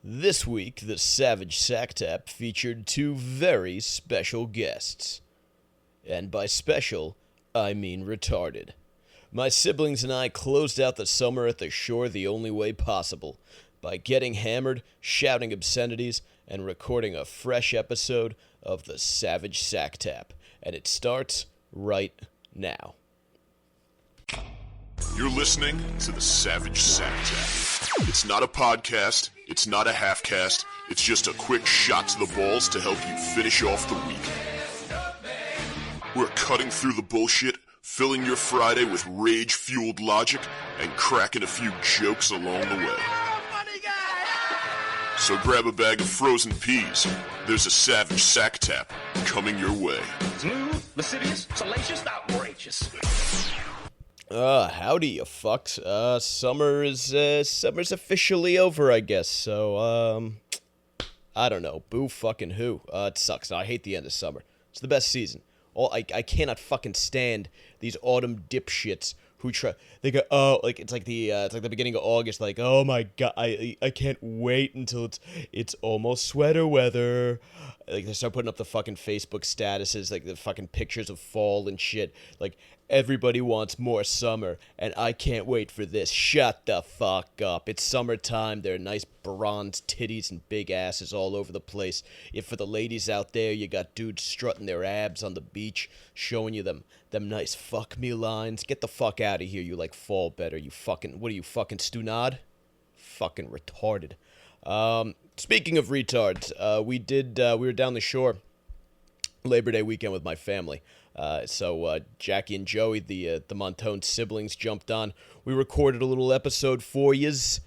This week, the Savage Sack Tap featured two very special guests. And by special, I mean retarded. My siblings and I closed out the summer at the shore the only way possible, by getting hammered, shouting obscenities, and recording a fresh episode of the Savage Sack Tap. And it starts right now. You're listening to the Savage Sack Tap. It's not a podcast, it's not a half-cast, it's just a quick shot to the balls to help you finish off the week. We're cutting through the bullshit, filling your Friday with rage-fueled logic, and cracking a few jokes along the way. So grab a bag of frozen peas. There's a Savage Sack Tap coming your way. Smooth, lascivious, salacious, outrageous. Howdy, you fucks. Summer's officially over, I guess, so, I don't know. Boo fucking who. It sucks. No, I hate the end of summer. It's the best season. I cannot fucking stand these autumn dipshits who they go, it's like the beginning of August, like, oh my god, I can't wait until it's almost sweater weather. Like, they start putting up the fucking Facebook statuses, like the fucking pictures of fall and shit, like, everybody wants more summer, and I can't wait for this. Shut the fuck up. It's summertime. There are nice bronze titties and big asses all over the place. If for the ladies out there, you got dudes strutting their abs on the beach, showing you them nice fuck me lines. Get the fuck out of here. You like fall better. You fucking, what are you, fucking stunad? Fucking retarded. Speaking of retards, we were down the shore Labor Day weekend with my family. So Jackie and Joey, the Montone siblings, jumped on. We recorded a little episode for yous,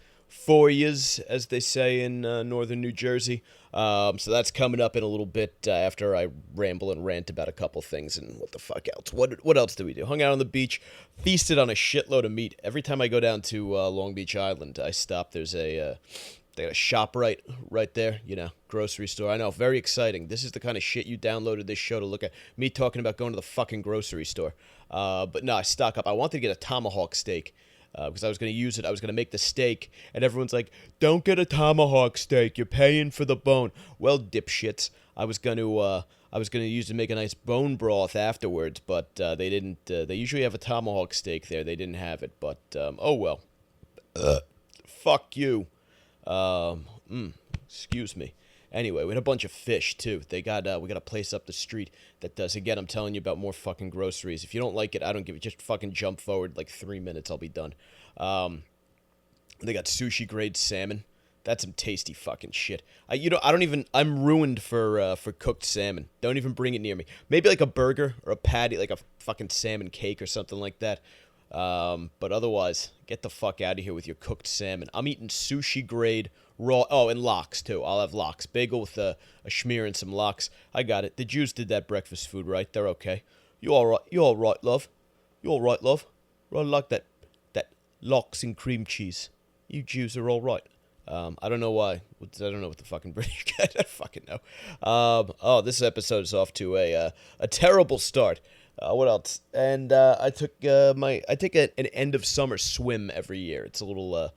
as they say in northern New Jersey. So that's coming up in a little bit after I ramble and rant about a couple things and what the fuck else. What else did we do? Hung out on the beach, feasted on a shitload of meat. Every time I go down to Long Beach Island, I stop. There's they got a ShopRite right there, grocery store. I know, very exciting. This is the kind of shit you downloaded this show to look at. Me talking about going to the fucking grocery store. But no, I stock up. I wanted to get a tomahawk steak because I was going to use it. I was going to make the steak, and everyone's like, don't get a tomahawk steak. You're paying for the bone. Well, dipshits, I was going to use it to make a nice bone broth afterwards, but they didn't. They usually have a tomahawk steak there. They didn't have it, but oh well. Fuck you. Excuse me. Anyway, we had a bunch of fish, too. We got a place up the street that does, again, I'm telling you about more fucking groceries. If you don't like it, I don't give it. Just fucking jump forward like 3 minutes, I'll be done. They got sushi-grade salmon. That's some tasty fucking shit. I'm ruined for cooked salmon. Don't even bring it near me. Maybe like a burger or a patty, like a fucking salmon cake or something like that. But otherwise, get the fuck out of here with your cooked salmon. I'm eating sushi grade raw. Oh, and lox too. I'll have lox. Bagel with a schmear and some lox. I got it. The Jews did that breakfast food right. They're okay. You all right? You all right, love? You all right, love? I like that lox and cream cheese. You Jews are all right. I don't know why. I don't know what the fucking British guy. I don't fucking know. This episode is off to a terrible start. What else? And I take an end of summer swim every year. It's a little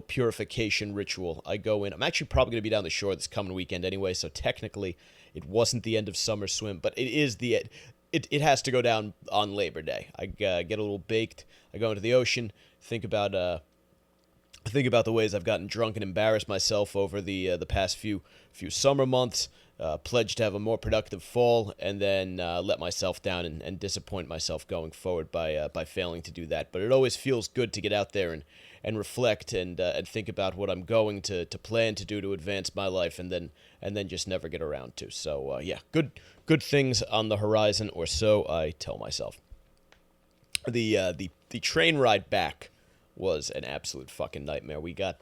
purification ritual. I go in. I'm actually probably going to be down the shore this coming weekend anyway, so technically it wasn't the end of summer swim, but it is it has to go down on Labor Day. I get a little baked. I go into the ocean, think about the ways I've gotten drunk and embarrassed myself over the past few summer months. Pledge to have a more productive fall, and then let myself down and disappoint myself going forward by failing to do that. But it always feels good to get out there and reflect and think about what I'm going to plan to do to advance my life, and then just never get around to. So yeah, good things on the horizon, or so I tell myself. The train ride back was an absolute fucking nightmare. We got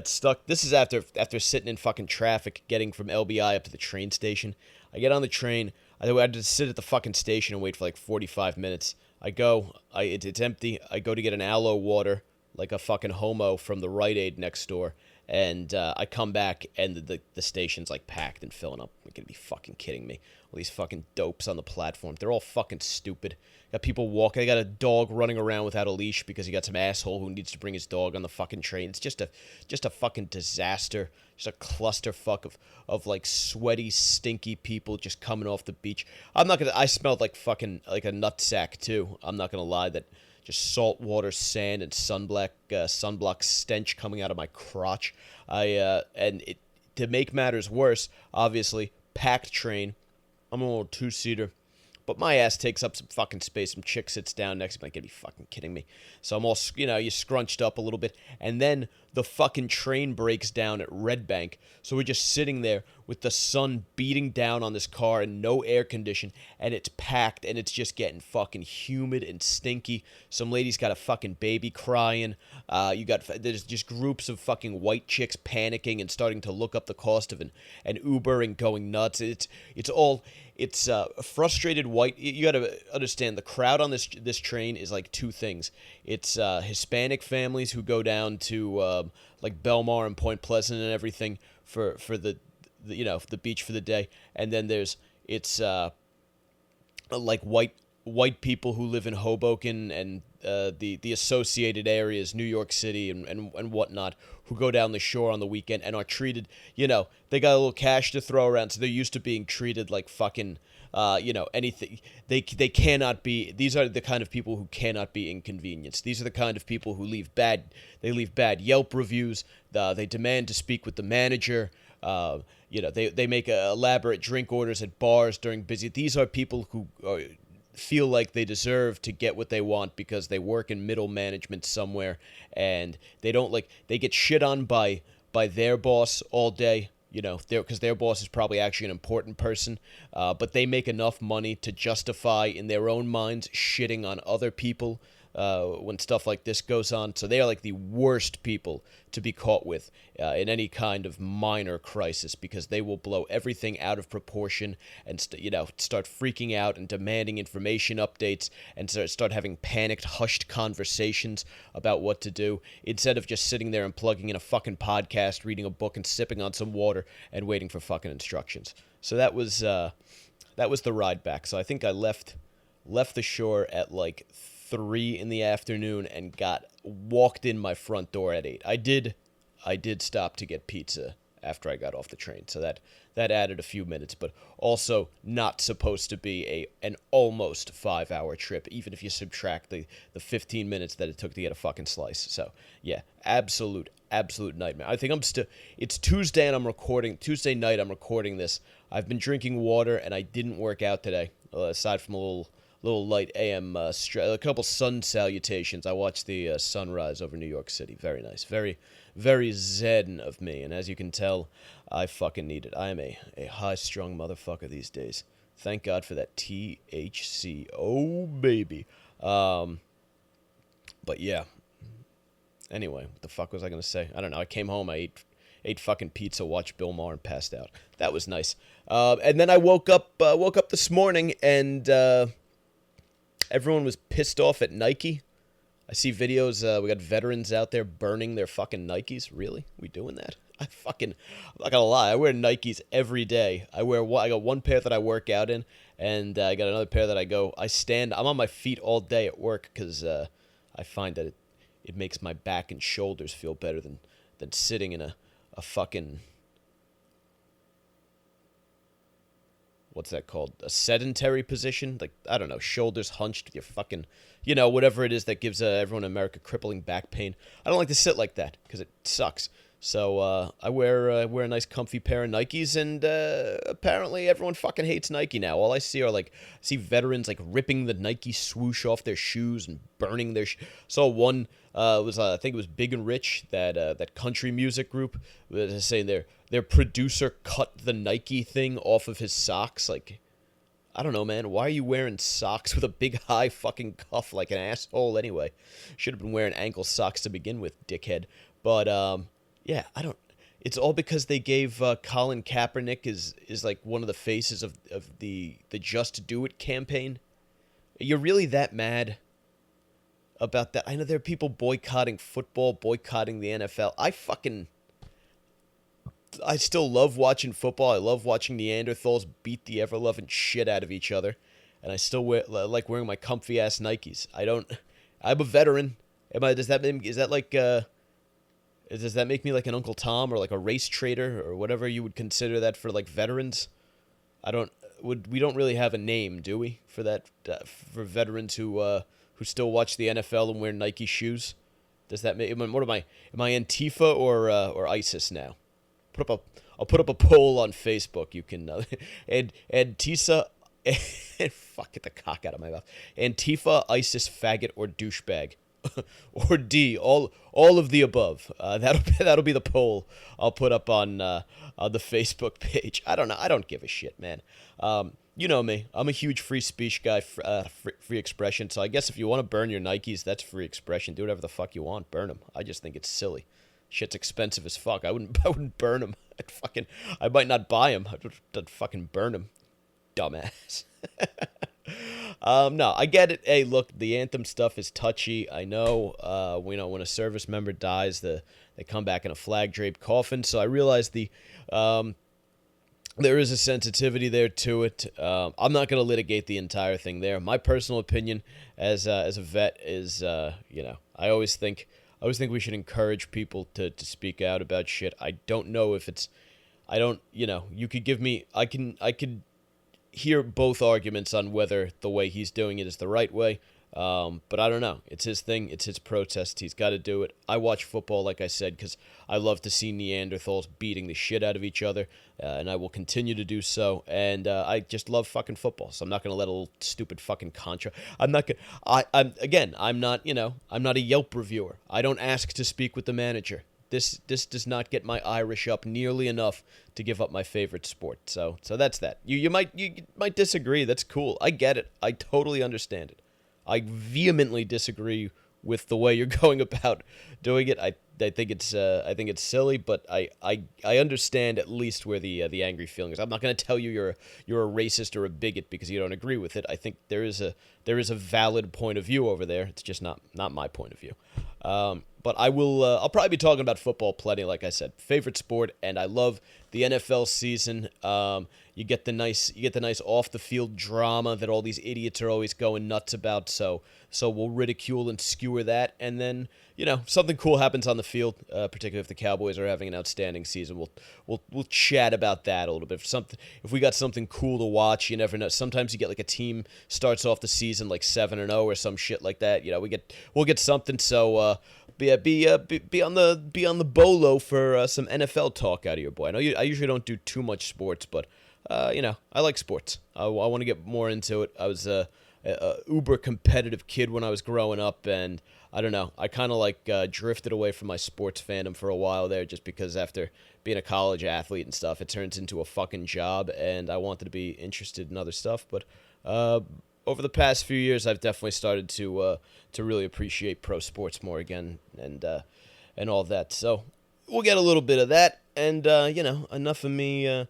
stuck. This is after sitting in fucking traffic, getting from LBI up to the train station. I get on the train. I had to sit at the fucking station and wait for like 45 minutes. It's empty. I go to get an aloe water like a fucking homo from the Rite Aid next door. And I come back, and the station's, like, packed and filling up. You're gonna be fucking kidding me. All these fucking dopes on the platform. They're all fucking stupid. Got people walking. They got a dog running around without a leash because you got some asshole who needs to bring his dog on the fucking train. It's just a fucking disaster. Just a clusterfuck of like sweaty, stinky people just coming off the beach. I smelled like fucking like a nutsack too. I'm not gonna lie, that just salt water, sand, and sunblock stench coming out of my crotch. To make matters worse, obviously, packed train. I'm a little two-seater, but my ass takes up some fucking space. Some chick sits down next to me. Like, you'd be fucking kidding me. So I'm all, you scrunched up a little bit. And then the fucking train breaks down at Red Bank. So we're just sitting there with the sun beating down on this car and no air condition. And it's packed and it's just getting fucking humid and stinky. Some lady's got a fucking baby crying. There's just groups of fucking white chicks panicking and starting to look up the cost of an Uber and going nuts. It's frustrated white. You got to understand, the crowd on this train is like two things. It's Hispanic families who go down to like Belmar and Point Pleasant and everything for the beach for the day, and then it's like white people who live in Hoboken and the associated areas, New York City and whatnot, who go down the shore on the weekend and are treated, they got a little cash to throw around, so they're used to being treated like fucking, anything. They cannot be, these are the kind of people who cannot be inconvenienced. These are the kind of people who leave bad Yelp reviews, they demand to speak with the manager, they make elaborate drink orders at bars during busy. These are people who feel like they deserve to get what they want because they work in middle management somewhere, and they get shit on by their boss all day, because their boss is probably actually an important person, but they make enough money to justify in their own minds shitting on other people when stuff like this goes on. So they are like the worst people to be caught with in any kind of minor crisis, because they will blow everything out of proportion and start freaking out and demanding information updates and start having panicked, hushed conversations about what to do, instead of just sitting there and plugging in a fucking podcast, reading a book, and sipping on some water and waiting for fucking instructions. So that was the ride back. So I think I left the shore at like 3 in the afternoon and walked in my front door at 8. I did stop to get pizza after I got off the train, so that added a few minutes, but also not supposed to be an almost 5-hour trip, even if you subtract the 15 minutes that it took to get a fucking slice. So yeah, absolute nightmare. I think it's Tuesday and Tuesday night I'm recording this. I've been drinking water and I didn't work out today, aside from a little light AM a couple sun salutations. I watched the sunrise over New York City. Very nice. Very, very zen of me. And as you can tell, I fucking need it. I am a high-strung motherfucker these days. Thank God for that THC. Oh, baby. But yeah. Anyway, what the fuck was I going to say? I don't know. I came home. I ate fucking pizza, watched Bill Maher, and passed out. That was nice. And then I woke up this morning and everyone was pissed off at Nike. I see videos, we got veterans out there burning their fucking Nikes. Really? We doing that? I'm not gonna lie, I wear Nikes every day. I got one pair that I work out in, and I got another pair that I'm on my feet all day at work, because I find that it makes my back and shoulders feel better than sitting in a fucking... what's that called? A sedentary position? Like, I don't know, shoulders hunched with your fucking, whatever it is that gives everyone in America crippling back pain. I don't like to sit like that because it sucks. So I wear a nice comfy pair of Nikes, and apparently everyone fucking hates Nike now. All I see are veterans like ripping the Nike swoosh off their shoes and burning their saw one I think it was Big and Rich, that country music group, was saying their producer cut the Nike thing off of his socks. Like, I don't know, man. Why are you wearing socks with a big high fucking cuff like an asshole anyway? Should have been wearing ankle socks to begin with, dickhead. But yeah, I don't... It's all because they gave Colin Kaepernick is like one of the faces of the Just Do It campaign. You're really that mad about that? I know there are people boycotting football, boycotting the NFL. I fucking... I still love watching football. I love watching Neanderthals beat the ever-loving shit out of each other. And I still like wearing my comfy-ass Nikes. I'm a veteran. Does that make me like an Uncle Tom or like a race trader or whatever you would consider that for like veterans? We don't really have a name, do we, for that, for veterans who still watch the NFL and wear Nike shoes? Does that make, what am I Antifa or ISIS now? I'll put up a poll on Facebook. You can, and Tisa, fuck, get the cock out of my mouth. Antifa, ISIS, faggot, or douchebag. Or D, all of the above. That'll be the poll I'll put up on the Facebook page. I don't know. I don't give a shit, man. You know me. I'm a huge free speech guy, free expression. So I guess if you want to burn your Nikes, that's free expression. Do whatever the fuck you want. Burn them. I just think it's silly. Shit's expensive as fuck. I wouldn't burn them. I might not buy them. I'd fucking burn them. Dumbass. No, I get it. Hey, look, the anthem stuff is touchy. I know, when a service member dies, they come back in a flag-draped coffin. So I realize there is a sensitivity there to it. I'm not going to litigate the entire thing there. My personal opinion as a vet is, I always think we should encourage people to speak out about shit. I don't know if it's, you could give me, I could hear both arguments on whether the way he's doing it is the right way. But I don't know. It's his thing. It's his protest. He's got to do it. I watch football, like I said, because I love to see Neanderthals beating the shit out of each other, and I will continue to do so. And I just love fucking football, so I'm not going to let a little stupid fucking contra. I'm not going. I'm not. I'm not a Yelp reviewer. I don't ask to speak with the manager. This does not get my Irish up nearly enough to give up my favorite sport. So that's that. You might disagree. That's cool. I get it. I totally understand it. I vehemently disagree with the way you're going about doing it. I think it's silly, but I understand at least where the angry feeling is. I'm not going to tell you you're a racist or a bigot because you don't agree with it. I think there is a valid point of view over there. It's just not my point of view. But I'll probably be talking about football plenty, like I said. Favorite sport, and I love the NFL season. You get the nice off the field drama that all these idiots are always going nuts about. So we'll ridicule and skewer that, and then something cool happens on the field. Particularly if the Cowboys are having an outstanding season, we'll chat about that a little bit. If we got something cool to watch, you never know. Sometimes you get like a team starts off the season like 7-0 or some shit like that. We'll get something. So be on the bolo for some NFL talk out of your boy. I know I usually don't do too much sports, but I like sports. I want to get more into it. I was a uber competitive kid when I was growing up, and I don't know. I kind of drifted away from my sports fandom for a while there, just because after being a college athlete and stuff, it turns into a fucking job, and I wanted to be interested in other stuff. But over the past few years, I've definitely started to really appreciate pro sports more again, and all that. So we'll get a little bit of that, and enough of me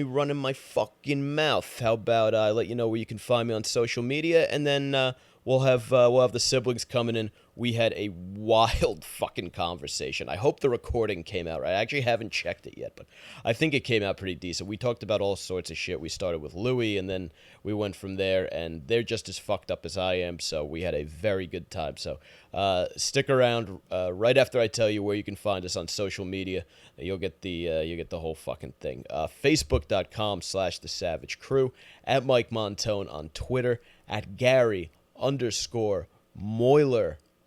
running my fucking mouth. How about I let you know where you can find me on social media, and then we'll have the siblings coming in. We had a wild fucking conversation. I hope the recording came out right. I actually haven't checked it yet, but I think it came out pretty decent. We talked about all sorts of shit. We started with Louis, and then we went from there, and they're just as fucked up as I am, so we had a very good time. So stick around. Right after I tell you where you can find us on social media, you'll get the whole fucking thing. Facebook.com/The Savage Crew, at Mike Montone on Twitter, at Gary_Moiler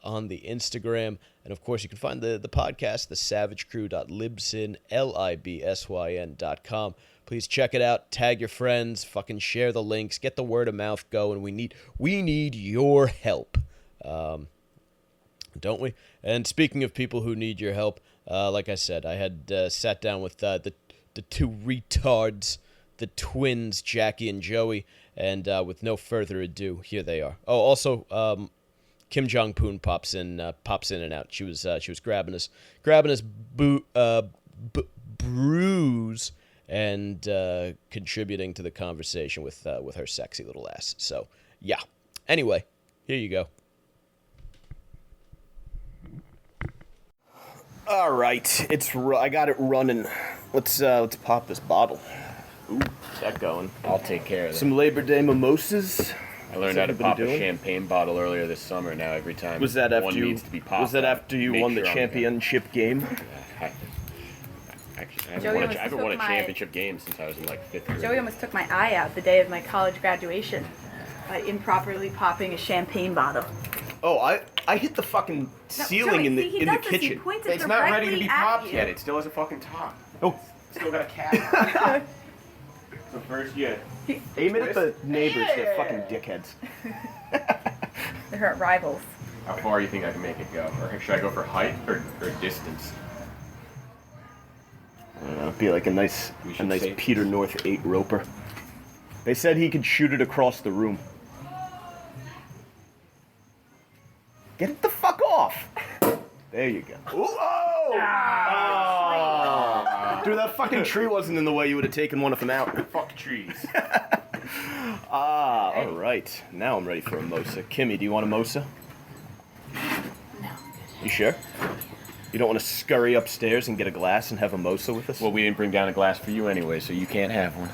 on the Instagram, and of course you can find the podcast, thesavagecrew.libsyn.com. Please check it out, tag your friends, fucking share the links, get the word of mouth going. We need your help, don't we? And speaking of people who need your help, like I said, I had sat down with the two retards, the twins, Jackie and Joey, and with no further ado, here they are. Oh, also, Kim Jong-un pops in and out. She was grabbing us brews and contributing to the conversation with her sexy little ass. So yeah. Anyway, here you go. All right, I got it running. Let's pop this bottle. Ooh, is that going? I'll take care of it. Some Labor Day mimosas. I learned how to pop a champagne bottle earlier this summer. Now every time was that after one you needs to be popped, was that after you won the championship game? I haven't won a championship game since I was in like 5th grade. Joey almost took my eye out the day of my college graduation by improperly popping a champagne bottle. Oh, I hit the fucking ceiling in the kitchen. He points it It's not ready to be popped you. yet. It still has a fucking top. Oh, Still got a cap. So first, yeah. aim it at the neighbors. They're fucking dickheads. They're rivals. How far do you think I can make it go? Or should I go for height or distance? I don't know, it'd be like a nice say- Peter North 8 roper. They said he could shoot it across the room. Get it the fuck off! There you go. Ooh, oh! Dude, that fucking tree wasn't in the way. You would have taken one of them out. Fuck trees. All right. Now I'm ready for a mosa. Kimmy, do you want a mosa? No. You sure? You don't want to scurry upstairs and get a glass and have a mosa with us? Well, we didn't bring down a glass for you anyway, so you can't have one.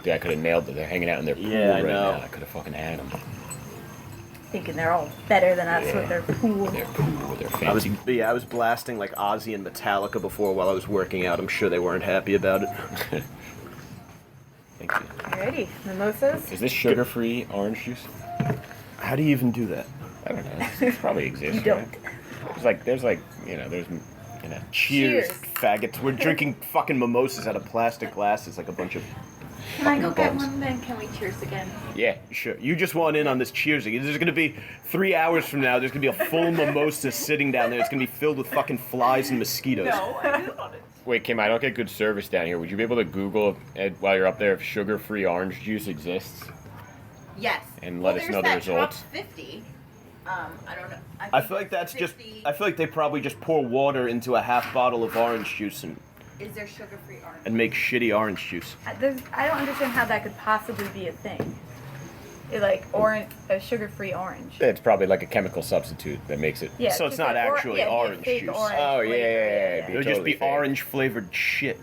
Dude, I could have nailed it. They're hanging out in their pool Yeah, I right know. now. I could have fucking had them. Thinking they're all better than us Yeah. with their pool. Their pool, their fancy. I was blasting like Ozzy and Metallica before while I was working out. I'm sure they weren't happy about it. Thank you. Alrighty, mimosas. Is this sugar-free orange juice? How do you even do that? I don't know. It probably exists. You don't. Right? There's Cheers, Cheers. faggots. We're drinking fucking mimosas out of plastic glasses like a bunch of... Can I go get bums. one then? Can we cheers again? Yeah. Sure. You just want in on this cheersing. There's going to be 3 hours from now, there's going to be a full mimosa sitting down there. It's going to be filled with fucking flies and mosquitoes. I just want it. Wait, Kim, I don't get good service down here. Would you be able to Google while you're up there if sugar-free orange juice exists? Yes. And let us know the results. Top 50. I don't know. I feel like that's just... I feel like they probably just pour water into a half bottle of orange juice Is there sugar-free orange? and make shitty orange juice. I don't understand how that could possibly be a thing. A sugar-free orange. It's probably like a chemical substitute that makes it. Yeah, So it's just not like actually orange fake juice. Orange Oh, yeah, flavor, yeah. It would just Totally be fake. orange-flavored shit.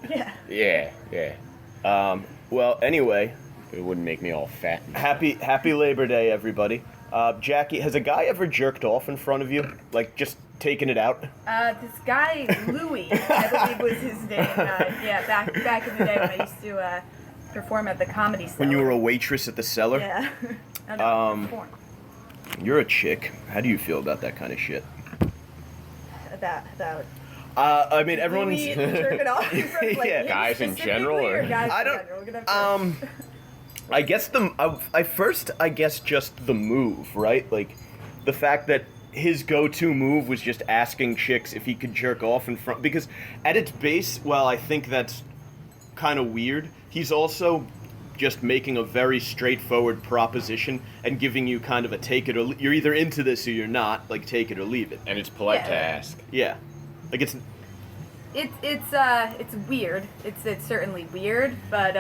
Yeah. Yeah. Well, anyway, It wouldn't make me all fat. happy Labor Day, everybody. Jackie, has a guy ever jerked off in front of you? Like, just taking it out? This guy Louis, I believe was his name. Back in the day when I used to perform at the Comedy Cellar. When you were a waitress at the cellar? Yeah. Perform. You're a chick. How do you feel about that kind of shit? About I mean, everyone's... Louis jerking off in front of, like, Yeah. him Guys in specifically, general, or- guys I in don't- general? We're gonna have to- I guess I guess just the move, right? Like, the fact that his go-to move was just asking chicks if he could jerk off in front, because at its base, while I think that's kind of weird, he's also just making a very straightforward proposition and giving you kind of a take it or you're either into this or you're not, like take it or leave it. And it's polite to Yeah. ask. Yeah. Like it's It's weird. It's certainly weird, but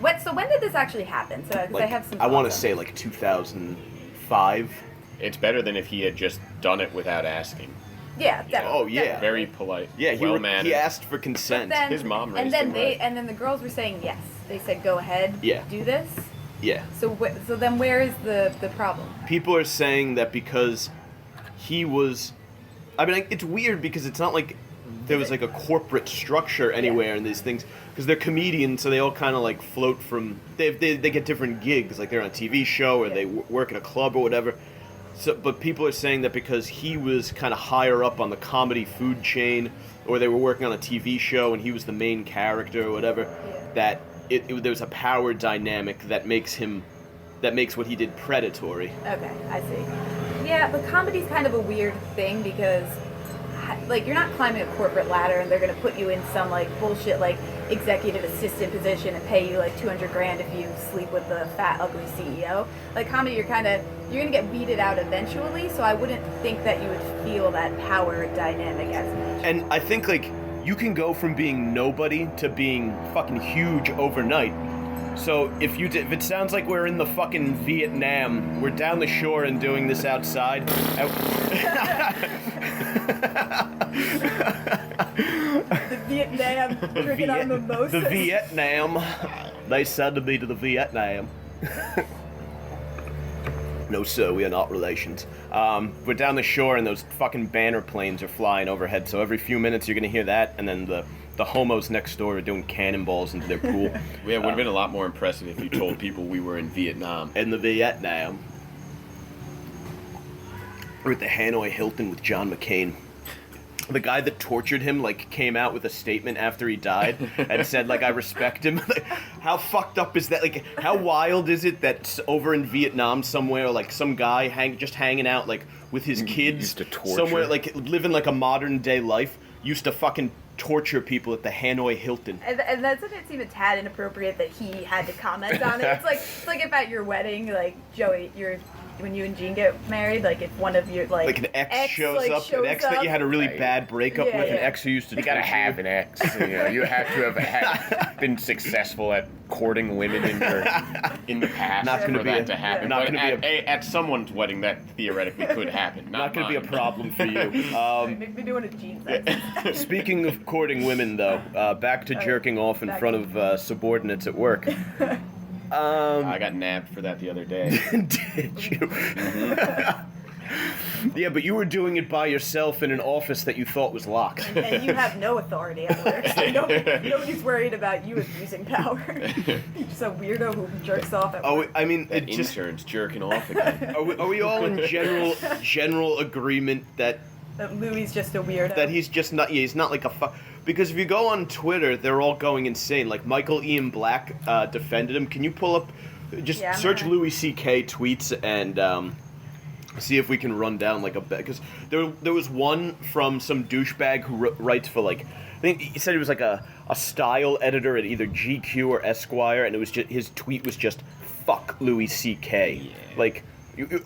when did this actually happen? So 'cause I like, have some. I want to thoughts on say it. like 2005. It's better than if he had just done it without asking. Yeah, definitely. Oh, yeah. definitely. Very polite. Yeah, well-mannered. he asked for consent. Then, His mom and raised then him they right. and then the girls were saying yes. They said go ahead. Yeah. Do this. Yeah. So so then where is the problem? People are saying that because he was, I mean, like, it's weird because it's not like there was like a corporate structure anywhere in these things, because they're comedians, so they all kind of like float from, they get different gigs, like they're on a TV show or they work at a club or whatever. So, but people are saying that because he was kind of higher up on the comedy food chain, or they were working on a TV show and he was the main character or whatever, that there's a power dynamic that makes what he did predatory. Okay, I see. Yeah, but comedy's kind of a weird thing because, like, you're not climbing a corporate ladder and they're gonna put you in some like bullshit like executive assistant position and pay you like $200,000 if you sleep with the fat ugly CEO. Like comedy, you're gonna get beated out eventually. So I wouldn't think that you would feel that power dynamic as much. And I think, like, you can go from being nobody to being fucking huge overnight. So if it sounds like we're in the fucking Vietnam, we're down the shore and doing this outside. The Vietnam drinking on mimosas. The Vietnam. They sent me to the Vietnam. No, sir, we are not relations. We're down the shore and those fucking banner planes are flying overhead, so every few minutes you're gonna hear that, and then the homos next door are doing cannonballs into their pool. Yeah, it would have been a lot more impressive if you told people we were in Vietnam. In the Vietnam. We're at the Hanoi Hilton with John McCain. The guy that tortured him, like, came out with a statement after he died and said, like, I respect him. Like, how fucked up is that? Like, how wild is it that over in Vietnam somewhere, like, some guy just hanging out, like, with his kids used to torture. somewhere, like, living, like, a modern-day life, used to fucking torture people at the Hanoi Hilton. And doesn't it seem a tad inappropriate that he had to comment on it? It's like if at your wedding, like, Joey, when you and Jean get married, like if one of your like an ex shows like, up, an ex that you had a really Right. bad breakup with, an ex who used to. You gotta torture you. have an ex. You know, you have to have been successful at courting women in the past Not gonna for be that a- to happen. not But gonna be at someone's wedding, that theoretically could happen. Not going to be a mine. problem for you. Make me doing a Jean sex. Speaking of courting women, though, back to jerking off in back front to- of subordinates at work. I got nabbed for that the other day. Did you? Yeah, but you were doing it by yourself in an office that you thought was locked. And you have no authority at work, so nobody's worried about you abusing power. You're just a weirdo who jerks off at work. I mean, That it just intern's jerking off again. are we all in general agreement that That Louis just a weirdo. that he's just not he's not like a because if you go on Twitter, they're all going insane. Like Michael Ian Black defended him. Can you pull up, just Yeah, I'm search gonna- Louis C.K. tweets and see if we can run down like a because there was one from some douchebag who writes for like I think he said he was like a style editor at either GQ or Esquire, and it was just his tweet was just fuck Louis C.K. Yeah. Like.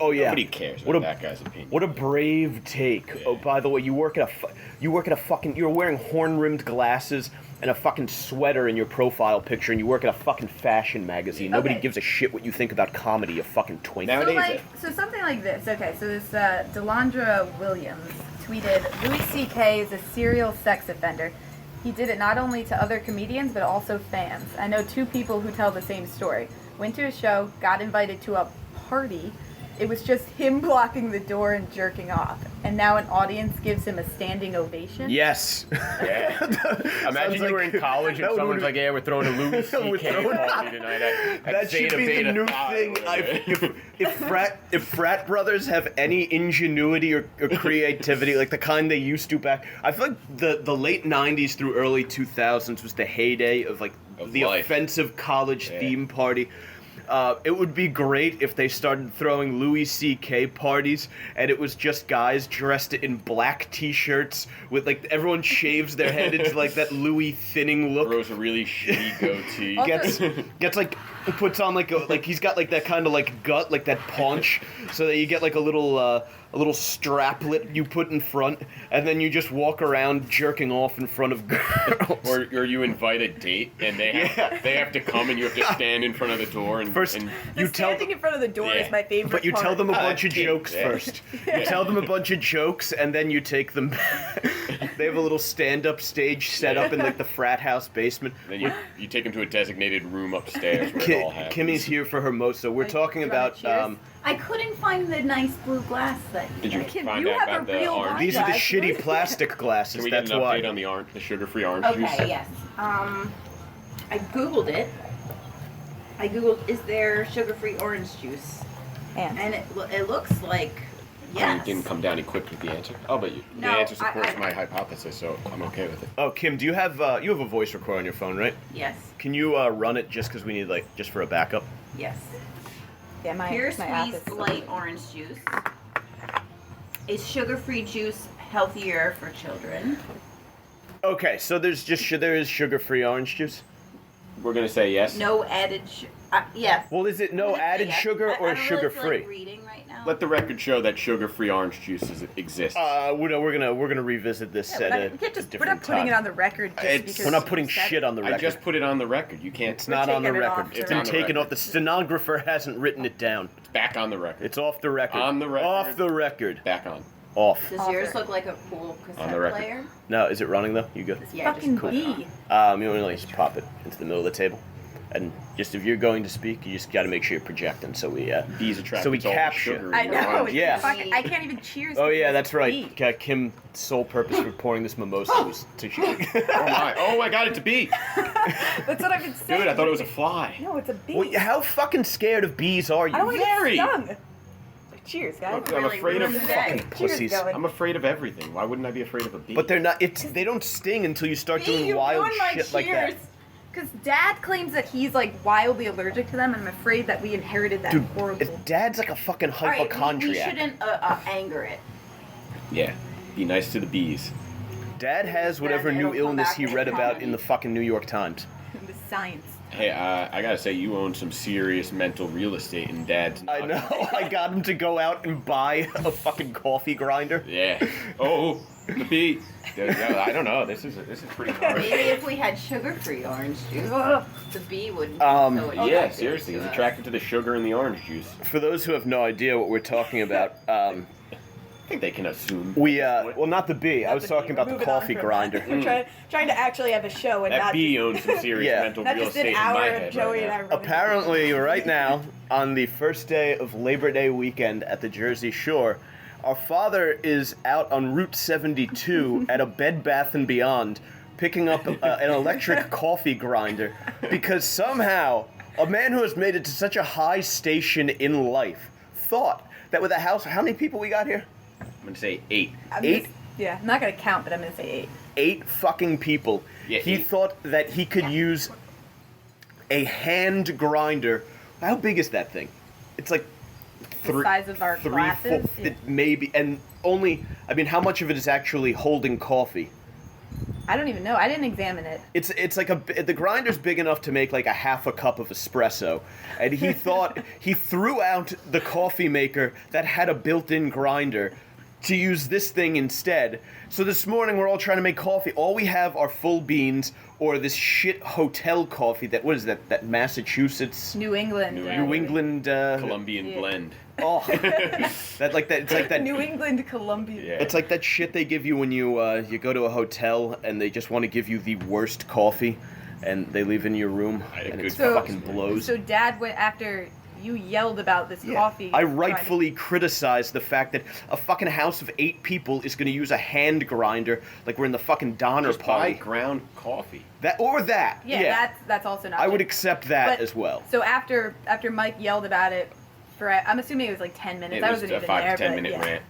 Oh yeah. Nobody cares What about a that guy's opinion. What a brave take. Yeah. Oh, by the way, you work at a fucking. You're wearing horn-rimmed glasses and a fucking sweater in your profile picture, and you work at a fucking fashion magazine. Nobody Okay. gives a shit what you think about comedy. You fucking twink. Now- So, Nowadays, so something like this. Okay, so this Delandra Williams tweeted, Louis C.K. is a serial sex offender. He did it not only to other comedians, but also fans. I know two people who tell the same story. Went to a show, got invited to a party. It was just him blocking the door and jerking off. And now an audience gives him a standing ovation. Yes. Yeah. Imagine Sounds you were like- in college and that would- someone's like, "Yeah, we're throwing a Louis We're C.K. throwing- party tonight." At That should Zeta be the Beta new Phi or thing. whatever. If frat brothers have any ingenuity or creativity, like the kind they used to back, I feel like the late '90s through early 2000s was the heyday of like Of the life. offensive college Yeah. theme party. It would be great if they started throwing Louis C.K. parties, and it was just guys dressed in black T-shirts with like everyone shaves their head into like that Louis thinning look. Throws a really shitty goatee. Also- Gets like puts on like he's got like that kind of like gut, like that paunch, so that you get like a little straplet you put in front, and then you just walk around jerking off in front of girls. Or you invite a date and they have to come and you have to stand in front of the door and First, and The you tell standing them, in front of the door Yeah. is my favorite but you part. tell them a bunch of cute. jokes Yeah. first. You tell them a bunch of jokes, and then you take them. They have a little stand-up stage set up in like the frat house basement. then you take them to a designated room upstairs where it all happens. Kimmy's here for her mosa. We're talking Do you wanna about. cheers? I couldn't find the nice blue glass that. Did you Kim, find you out have about a the real orange? wine These are the glass. shitty plastic glasses. Can we get That's an why. update on the sugar-free orange juice? Okay, yes. I googled it. I googled, is there sugar-free orange juice? And it looks like yes. You didn't come down equipped with the answer. Oh, but the No, answer supports I- my hypothesis, so I'm okay with it. Oh, Kim, do you have a voice recorder on your phone, right? Yes. Can you run it just because we need just for a backup? Yes. Yeah, my Pure app squeezed is light orange juice. Is sugar-free juice healthier for children? Okay, so there is sugar-free orange juice. We're gonna say yes. No added Yeah. Well, is it no added sugar or sugar free? Reading right now. Let the record show that sugar-free orange juice exists. We're gonna revisit this Yeah, at a we can't just, we're different not putting time. it on the record just It's- because We're not you putting said shit it. on the record. I just put it on the record. You can't. It's not on the taking it record. off It's during- been taken off. The stenographer hasn't written it down. It's back on the record. It's off the record. On the record. Off the record. Back on. Off. Does Offer. yours look like a cool On cassette the record. player? No, is it running though? You good? Yeah, Fucking just put it bee. on. You only just pop it into the middle of the table, and just if you're going to speak, you just got to make sure you're projecting. So we Bees attracted So we to all the capture. sugar I in your know. orange it's Yeah. fucking- I can't even cheers. Oh because yeah, it's that's right. bee. Kim's sole purpose for pouring this mimosa was to juice. Oh my god, it's a bee! That's what I've been saying. Dude, I thought it was a fly. No, it's a bee. Well, how fucking scared of bees are you? I don't want to Very. get stung. Cheers, guys. I'm afraid of ruined the day. fucking Cheers pussies. going. I'm afraid of everything. Why wouldn't I be afraid of a bee? But they're not. They don't sting until you start Bee, doing you wild ruined my shit like that. cheers. Because Dad claims that he's like wildly allergic to them, and I'm afraid that we inherited that Dude, horrible. Dad's like a fucking All right, we hypochondriac. shouldn't anger it. Yeah. Be nice to the bees. Dad has whatever Then new it'll come illness back he as read about comedy. in the fucking New York Times. The science. Hey, I gotta say, you own some serious mental real estate in Dad's. I know. I got him to go out and buy a fucking coffee grinder. Yeah. Oh, the bee. Yeah, I don't know. This is pretty hard. Maybe if we had sugar-free orange juice, the bee wouldn't. Um, so Yeah, attracted seriously, to he's us. attracted to the sugar in the orange juice. For those who have no idea what we're talking about, I think they can assume. well, not the bee. I was talking about the coffee grinder. We're trying to actually have a show and That not bee owns some serious Yeah. mental not real just estate an in my hour head of Joey right and I. now. running Apparently, right now, on the first day of Labor Day weekend at the Jersey Shore, our father is out on Route 72 at a Bed Bath & Beyond picking up an electric coffee grinder because somehow a man who has made it to such a high station in life thought that with a house, how many people we got here? I'm gonna say 8. I'm 8? yeah, I'm not gonna count, but I'm gonna say 8. 8 fucking people. Yeah, He 8. thought that he could use a hand grinder. How big is that thing? It's like The size of our glasses. Yeah. maybe, and only. I mean, how much of it is actually holding coffee? I don't even know. I didn't examine it. It's like the grinder's big enough to make like a half a cup of espresso, and he thought he threw out the coffee maker that had a built-in grinder to use this thing instead. So this morning we're all trying to make coffee. All we have are full beans or this shit hotel coffee that, what is that? That Massachusetts, New England. New England, Colombian Yeah. blend. oh, that like that. It's like that. New England, Columbia. Yeah. It's like that shit they give you when you go to a hotel and they just want to give you the worst coffee, and they leave in your room I had a and good it So- fucking blows. So Dad went after you yelled about this coffee. I rightfully criticized the fact that a fucking house of 8 people is going to use a hand grinder like we're in the fucking Donner Just buy Party. ground coffee. That. Yeah, that's also not. I would good. accept that But- as well. So after Mike yelled about it for, I'm assuming it was like 10 minutes. It I was wasn't a even 5 to there, 10 but minute yeah. rant.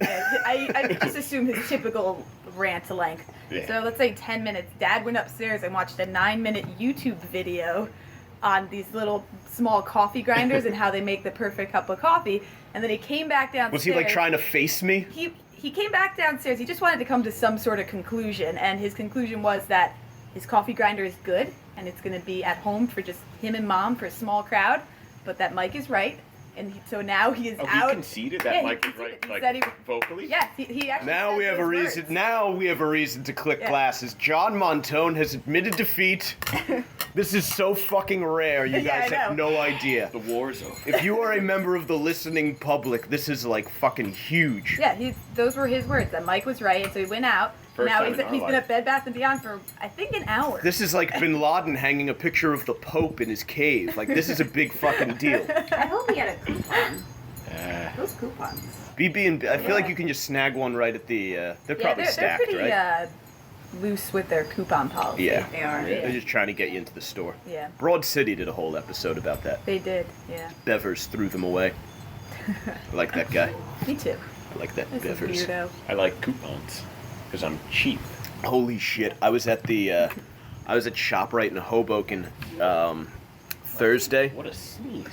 Yeah, I just assumed his typical rant length. Yeah. So let's say 10 minutes. Dad went upstairs and watched a 9-minute YouTube video on these little small coffee grinders and how they make the perfect cup of coffee. And then he came back downstairs. Was he like trying to face me? He came back downstairs. He just wanted to come to some sort of conclusion, and his conclusion was that his coffee grinder is good, and it's going to be at home for just him and Mom for a small crowd. But that Mike is right, and so now he is Oh, out. he conceded that Yeah, he Mike was conceded. right, He like said he- vocally. Yes, he actually. Now said we have a those reason. words. Now we have a reason to click Yeah. glasses. John Montone has admitted defeat. This is so fucking rare. You Yeah, guys I have know. no idea. The war's over. If you are a member of the listening public, this is like fucking huge. Yeah, those were his words. That Mike was right, and so he went out. First now time he's in our been life. at Bed Bath & Beyond for I think an hour. This is like Bin Laden hanging a picture of the Pope in his cave. Like, this is a big fucking deal. I hope he had a coupon. Uh, Those coupons. BB&B, I feel like you can just snag one right at the, they're Yeah, probably they're stacked, pretty right? loose with their coupon policy. Yeah. They are. They're just trying to get you into the store. Yeah. Broad City did a whole episode about that. They did. Yeah. Bevers threw them away. I like that guy. Me too. I like that This is Bevers. weirdo. I like coupons because I'm cheap. Holy shit! I was at ShopRite in Hoboken Thursday. What a sneeze!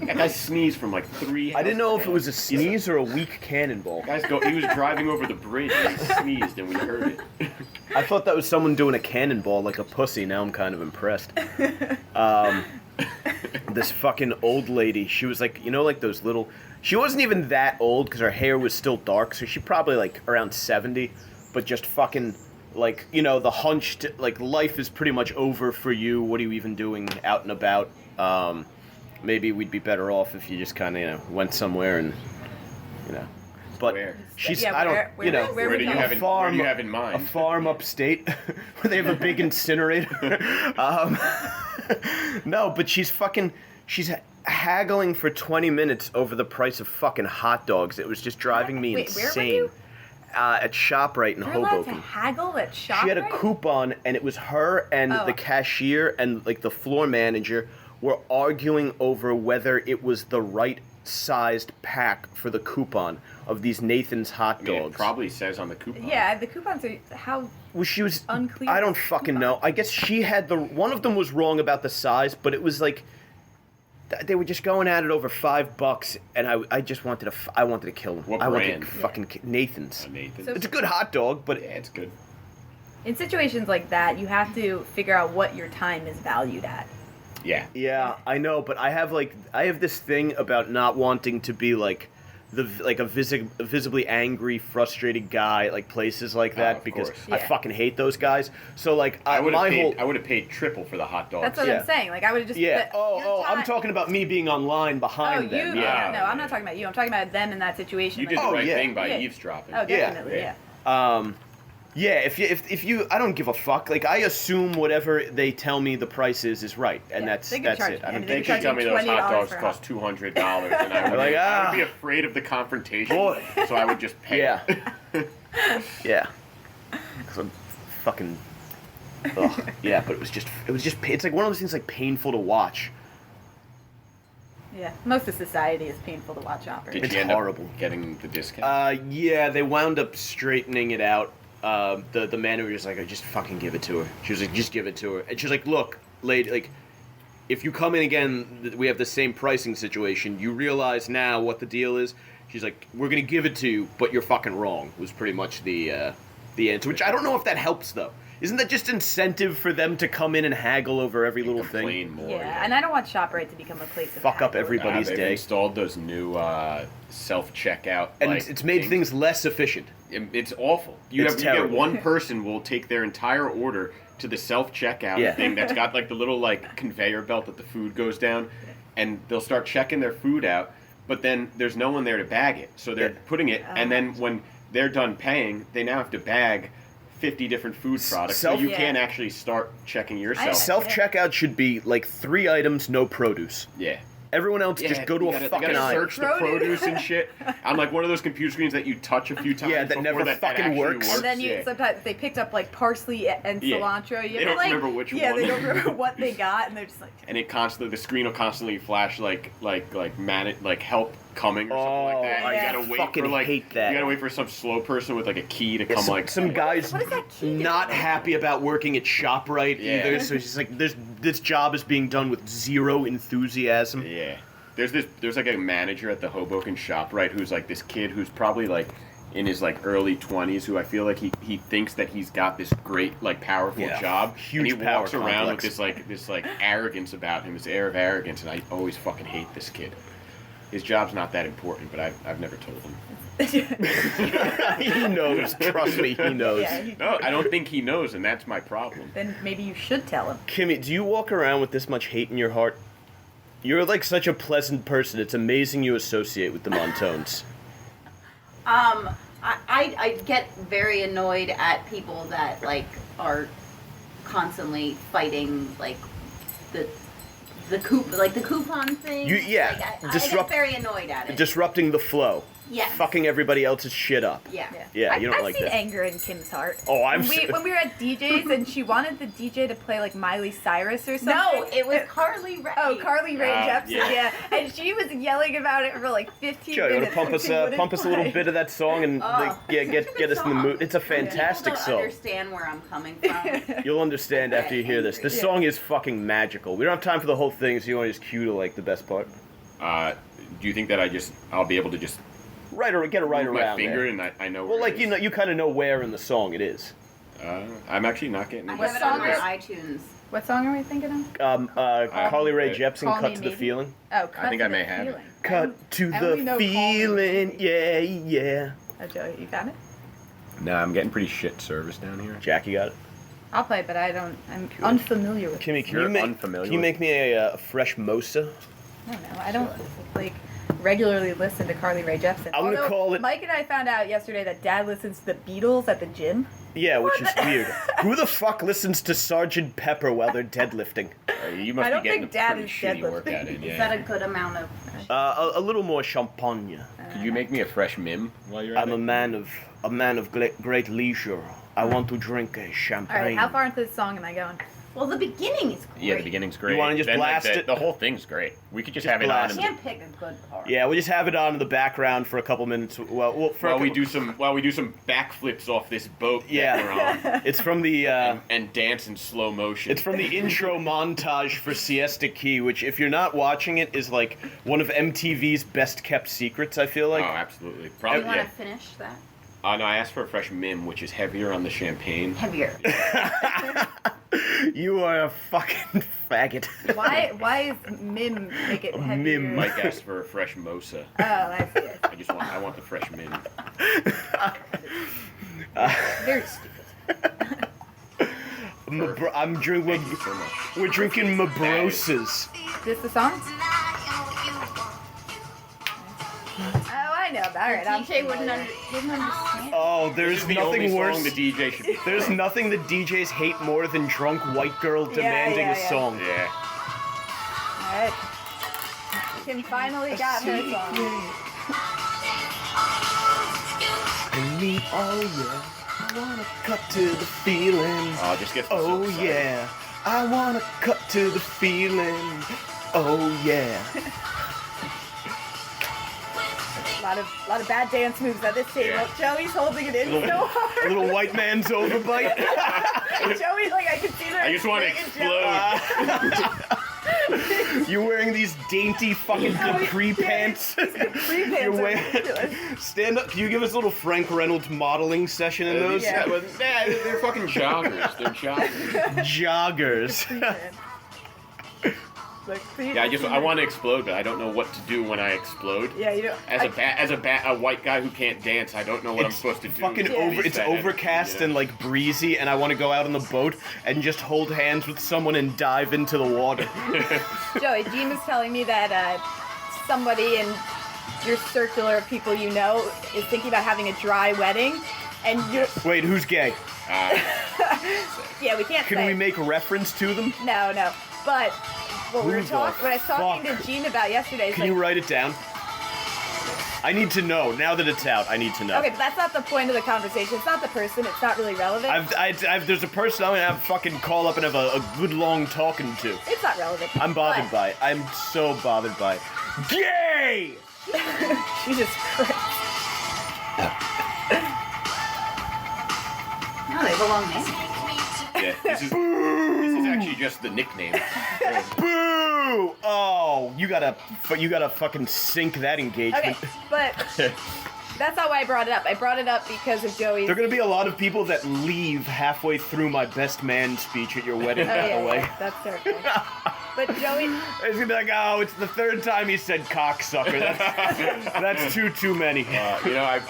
That guy sneezed from like 3. I didn't know if it was a houses sneeze or a weak cannonball. down. He was driving over the bridge and he sneezed and we heard it. I thought that was someone doing a cannonball like a pussy. Now I'm kind of impressed. this fucking old lady. She was like, you know, like those little. She wasn't even that old because her hair was still dark, so she probably like around 70, but just fucking like, you know, the hunched, like, life is pretty much over for you. What are you even doing out and about? Maybe we'd be better off if you just kind of, you know, went somewhere and, you know. But Where? she's, Yeah, I don't, where- you know, where Where do you go? have a in, farm, where do you have in a mind? farm upstate where they have a big incinerator. No, but she's haggling for 20 minutes over the price of fucking hot dogs. It was just driving me Wait, where were insane. you? At ShopRite in You're allowed to Hoboken. haggle at ShopRite? She had a coupon, and it was her and Oh. the cashier and like the floor manager were arguing over whether it was the right sized pack for the coupon of these Nathan's hot I mean, dogs. it probably says on the coupon. Yeah, the coupons are how. Well, she was Unclear I don't as fucking coupon. know. I guess she had one of them was wrong about the size, but it was like they were just going at it over $5, and I just wanted I wanted to kill them. What I wanted brand? to fucking Nathan's. Nathan. So- It's a good hot dog, but Yeah, it's good. In situations like that, you have to figure out what your time is valued at. Yeah. yeah, I know. But I have this thing about not wanting to be like a visibly angry, frustrated guy at like places like that of because course. I Yeah. fucking hate those guys. So like I would my have whole paid. I would have paid triple for the hot dogs. That's what Yeah. I'm saying. Like I would have just. yeah. but your I'm time- talking about me being online Oh, behind you? them. Yeah. Yeah. No, I'm not talking about you. I'm talking about them in that situation. You did like, the right yeah. thing by Yeah. eavesdropping. Oh, definitely. Yeah. Yeah. Yeah, if you, I don't give a fuck. Like I assume whatever they tell me the price is right, and Yeah, that's they can charge it. you. I don't I mean, They think. charge could tell me those hot $20 dogs for a cost $200, and I would, Like, I would be afraid of the confrontation. Boy. So I would just pay. Yeah. Yeah. 'Cause I'm fucking. Ugh. Yeah, but it was just. It's like one of those things like painful to watch. Yeah. Most of society is painful to watch operate. Did It's you end horrible. up getting the discount? Yeah, they wound up straightening it out. The manager was like, just fucking give it to her. She was like, just give it to her. And she was like, look, lady, like, if you come in again, we have the same pricing situation. You realize now what the deal is. She's like, we're gonna give it to you, but you're fucking wrong. Was pretty much the answer. Which I don't know if that helps though. Isn't that just incentive for them to come in and haggle over every little thing? Complain more. Yeah, and I don't want ShopRite to become a place of Fuck up haggling. everybody's they've day. installed those new self-checkout. And like, it's made things less efficient. It's awful. You It's get terrible. one person will take their entire order to the self-checkout Yeah. thing that's got like the little like conveyor belt that the food goes down, and they'll start checking their food out, but then there's no one there to bag it, so they're Yeah. putting it, and then when they're done paying, they now have to bag 50 different food products, so you Yeah. can't actually start checking yourself. Self checkout should be like 3 items, no produce. Yeah. Everyone else Yeah, just go to you a gotta, fucking you gotta aisle. search the Produce. produce and shit. I'm like one of those computer screens that you touch a few times. Yeah, that before never that fucking actually works. And then you yeah. sometimes they picked up like parsley and Yeah. cilantro. You They don't like, remember which yeah, one. they don't remember what they got, and they're just like, And it constantly, the screen will constantly flash like help coming or something like that. Oh, You I gotta wait fucking for like hate that. you gotta wait for some slow person with like a key to come some guys what is that key not doing? happy about working at ShopRite Yeah. either, so he's like, this job is being done with zero enthusiasm. Yeah. There's like a manager at the Hoboken ShopRite who's like this kid who's probably like in his like early 20s who I feel like he thinks that he's got this great like powerful Yeah, job. huge and he power walks around complex. with this arrogance about him, this air of arrogance, and I always fucking hate this kid. His job's not that important, but I've never told him. He knows, trust me, he knows. Yeah, No, I don't think he knows, and that's my problem. then maybe you should tell him. Kimmy, do you walk around with this much hate in your heart? You're like such a pleasant person. It's amazing you associate with the Montones. I get very annoyed at people that like are constantly fighting like the coupon thing. Yeah, Like, I disrupt- get very annoyed at it. Disrupting the flow. Yes. Fucking everybody else's shit up. Yeah. Yeah, you don't I've like seen that. anger in Kim's heart. Oh, when I've seen- when we were at DJ's and she wanted the DJ to play like Miley Cyrus or something. No, it was Carly Rae. Oh, Carly Rae Jepsen, yeah. yeah. And she was yelling about it for like 15 Joe, you minutes. want to and she wouldn't pump us a little play. bit of that song and like, it's such a get good us in the song. mood? It's a fantastic People don't song. understand where I'm coming from. You'll understand after you hear this. This Yeah. song is fucking magical. We don't have time for the whole thing, so you want to just cue to like the best part. Do you think that I'll be able to just Get it right move around my finger there. and I know? Well, where like it is? you kind of know where in the song it is. I'm actually not getting. I it. What have it on song my is- iTunes. What song are we thinking of? Carly Rae Jepsen, Call Cut Me to the Maybe? Feeling. Oh, I think I may have it. Feeling. Cut to I only the know Call Me feeling, Maybe. yeah, yeah. Oh, Joey, you got it? No, I'm getting pretty shit service down here. Jackie got it. I'll play, but I don't. I'm unfamiliar with. Kimmy, it. can You're you make unfamiliar can you with- make me a fresh mosa? I don't know. I don't like regularly listen to Carly Rae Jepsen. I'm gonna Although call it- Mike and I found out yesterday that Dad listens to the Beatles at the gym. Yeah, which is What the- weird. Who the fuck listens to Sergeant Pepper while they're deadlifting? You must I don't be getting think a Dad pretty is shitty deadlifting. workout in. Is Yeah. that a good amount of? A little more champagne. Could you make me a fresh mim while you're at I'm it? a man of great leisure. I want to drink a champagne. All right, how far into this song am I going? Well, the beginning is great. Yeah, the beginning's great. You wanna just Then, like, blast the, it? The whole thing's great. We could just Just have it blast on. You And, can't pick a good part. Yeah, we'll just have it on in the background for a couple minutes. Well, for a while we couple- do some backflips off this boat Yeah. that we're on, It's from the and dance in slow motion. it's from the intro montage for Siesta Key, which if you're not watching it is like one of MTV's best kept secrets. I feel like. Oh, absolutely. Do Probably. you want Yeah. to finish that? No, I asked for a fresh mim, which is heavier on the champagne. Heavier. You are a fucking faggot. Why is Mim make it heavier? Mim. Mike asked for a fresh mosa. Oh, I see. I want the fresh mim. Very stupid. I'm drinking. Thank you so much. We're drinking Mabrosas. Is this the song? Oh, I know. All right, I'm DJ wouldn't, familiar. didn't understand. Oh, This there's is the only nothing worse. song the DJ should be. There's nothing that DJs hate more than drunk white girl demanding yeah, a yeah. song. Yeah. All right. Kim finally got her song. And me, oh yeah, I wanna cut to the feeling. Oh, just get. Oh so excited. yeah, I wanna cut to the feeling. Oh yeah. A lot of bad dance moves at this table. Yeah. Joey's holding it in so A hard. little white man's overbite. Joey, like I can see her. I just want to explode. You're wearing these dainty fucking capri pants. Free pants You're are wearing. ridiculous. Stand up. Can you give us a little Frank Reynolds modeling session in those? Yeah. But they're fucking joggers. They're joggers. Joggers. Like, Yeah, I want to explode, but I don't know what to do when I explode. Yeah, you know. As a white guy who can't dance, I don't know what I'm supposed to do. Fucking to over. release It's that overcast energy, and like breezy, and I want to go out on the boat and just hold hands with someone and dive into the water. Joey, Jean was telling me that somebody in your circular of people you know is thinking about having a dry wedding, and you're. Wait, who's gay? Yeah, we can't Can say. we make reference to them? No. But what we were Who the talking, what I was talking fuck? to Jean about yesterday is Can like, you write it down? I need to know. Now that it's out, I need to know. okay, but that's not the point of the conversation. It's not the person. It's not really relevant. There's a person I'm gonna have fucking call up and have a good long talking to. It's not relevant. I'm bothered But- by it. I'm so bothered by it. Gay! Jesus Christ. No, they belong there. Yeah, this is actually just the nickname. Boo! Oh, you gotta fucking sink that engagement. Okay, but that's not why I brought it up. I brought it up because of Joey's. There are gonna be a lot of people that leave halfway through my best man speech at your wedding, Oh, by yeah, the way. yeah, that's terrible. But Joey, It's gonna be like, oh, it's the third time he said cocksucker. That's too many. You know, I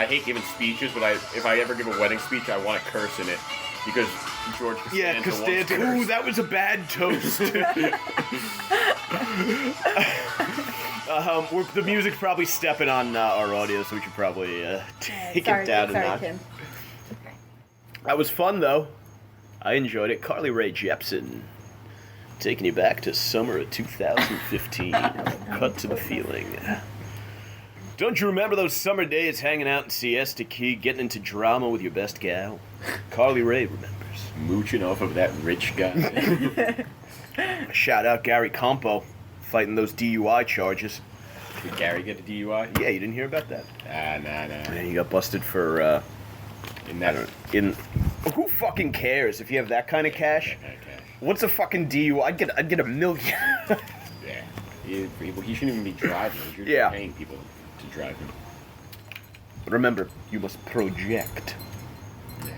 hate giving speeches, but if I ever give a wedding speech, I want to curse in it because George Costanza Yeah, once Costanza. cursed. Ooh, that was a bad toast. The music's probably stepping on our audio, so we should probably take sorry, it down a sorry, notch. Kim. That was fun, though. I enjoyed it. Carly Rae Jepsen, taking you back to summer of 2015. Cut to the feeling. Don't you remember those summer days hanging out in Siesta Key, getting into drama with your best gal? Carly Rae remembers. Mooching off of that rich guy. Shout out Gary Campo, fighting those DUI charges. Did Gary get a DUI? Yeah, you didn't hear about that? Nah. And he got busted for, In that. who fucking cares if you have that kind of cash? Okay. What's a fucking DUI? I'd get a million. Yeah. He shouldn't even be driving. He should Yeah. be paying people to drive him. Remember, you must project. Yeah.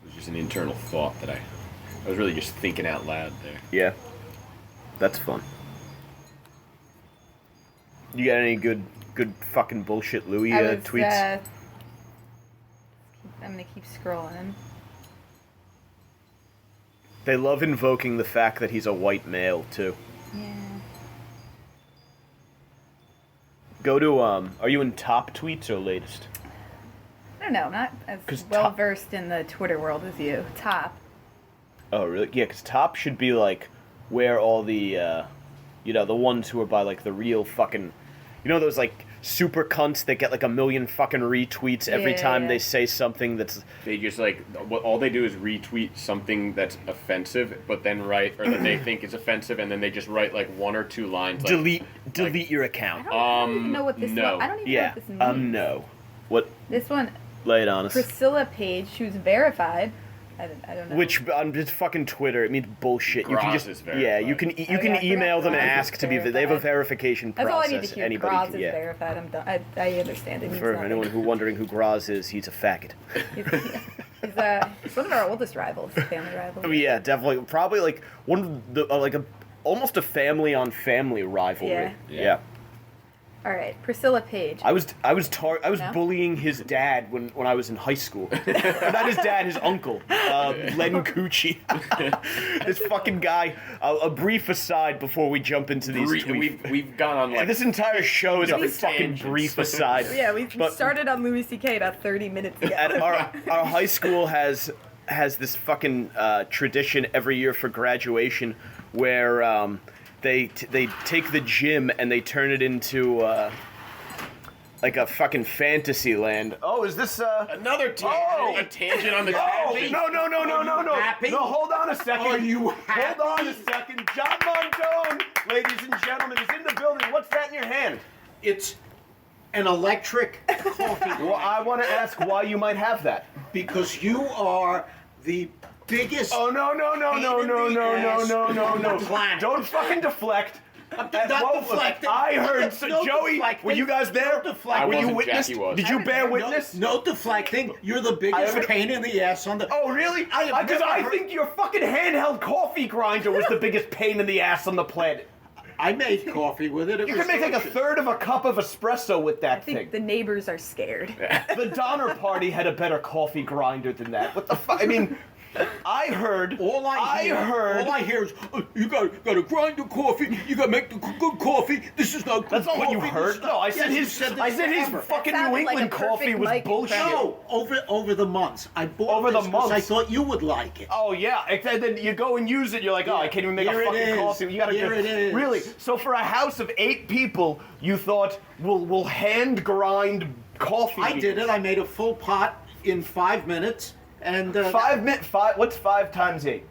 It was Just an internal thought that I was really just thinking out loud there. Yeah. That's fun. You got any good fucking bullshit Louis tweets? I'm gonna keep scrolling. They love invoking the fact that he's a white male, too. Yeah. Go to, are you in top tweets or latest? I don't know. I'm not 'Cause as well versed in the Twitter world as you. Top. Oh, really? Yeah, because top should be, like, where all the, the ones who are by, like, the real fucking... You know those, like, super cunts that get, like, 1 million fucking retweets every time they say something that's... They just, like, all they do is retweet something that's offensive, but then write, or that they think is offensive, and then they just write, like, 1 or 2 lines. Like, delete your account. I don't even know what this no. I don't even know what this means. No. What? This one, Lay it on us. Priscilla Page, who's verified. I don't know. Which on just fucking Twitter, it means bullshit. You can Graz just is verified. you can yeah, I email forgot them and Graz ask is to be. They have a verified. verification That's process. all I need to hear. Anybody Graz can, is verified. I'm done. I understand. It means For nothing. anyone who wondering who Graz is, he's a faggot. He's one of our oldest rivals, family rivals. Oh yeah, definitely. Probably like one of the almost a family on family rivalry. Yeah. All right, Priscilla Page. I was No? bullying his dad when I was in high school. Not his dad, his uncle, Len Cucci. This fucking guy. A brief aside before we jump into these tweets. We've gone on, like... This entire show is a These fucking tangents. brief aside. Yeah, we But- started on Louis C.K. about 30 minutes ago. And our high school has this fucking tradition every year for graduation where they take the gym and they turn it into like a fucking fantasy land. Oh, is this Another tangent. Oh! A tangent on the Oh, tangent. no. happy? No, hold on a second. Are you Hold on a second. John Montone, ladies and gentlemen, is in the building. What's that in your hand? It's an electric coffee Well, I want to ask why you might have that. because you are the biggest. Oh, no. Planet. Don't fucking deflect. Not Whoa, deflecting. I heard, No Joey, deflecting. were you guys there? No deflecting. I Were you wasn't, witness? Jackie was. Did you bear No- witness? No deflecting. You're the I biggest haven't- pain in the ass on the. Oh, really? I have Because never I heard- think your fucking handheld coffee grinder was the biggest pain in the ass on the planet. I made coffee with it. You could make like a third of a cup of espresso with that I think thing. the neighbors are scared. The Donner Party had a better coffee grinder than that. What the fuck? I mean, I heard. All I hear is, you gotta grind the coffee. You gotta make the good coffee. This is not good. That's not what you coffee, heard. this is not-" No, I said Yes, you his. this I said his forever. fucking That New sounded like England a perfect coffee was mic bullshit. impression. No, over the months. I bought Over the this 'cause I months? thought you would like it. Oh yeah, and then you go and use it. You're like, oh, I can't even make Here a it fucking is. coffee. You gotta Here do it is. Really? So for a house of 8 people, you thought we'll hand grind coffee. I did it. I made a full pot in 5 minutes, and 5 minutes. What's 5 times 8?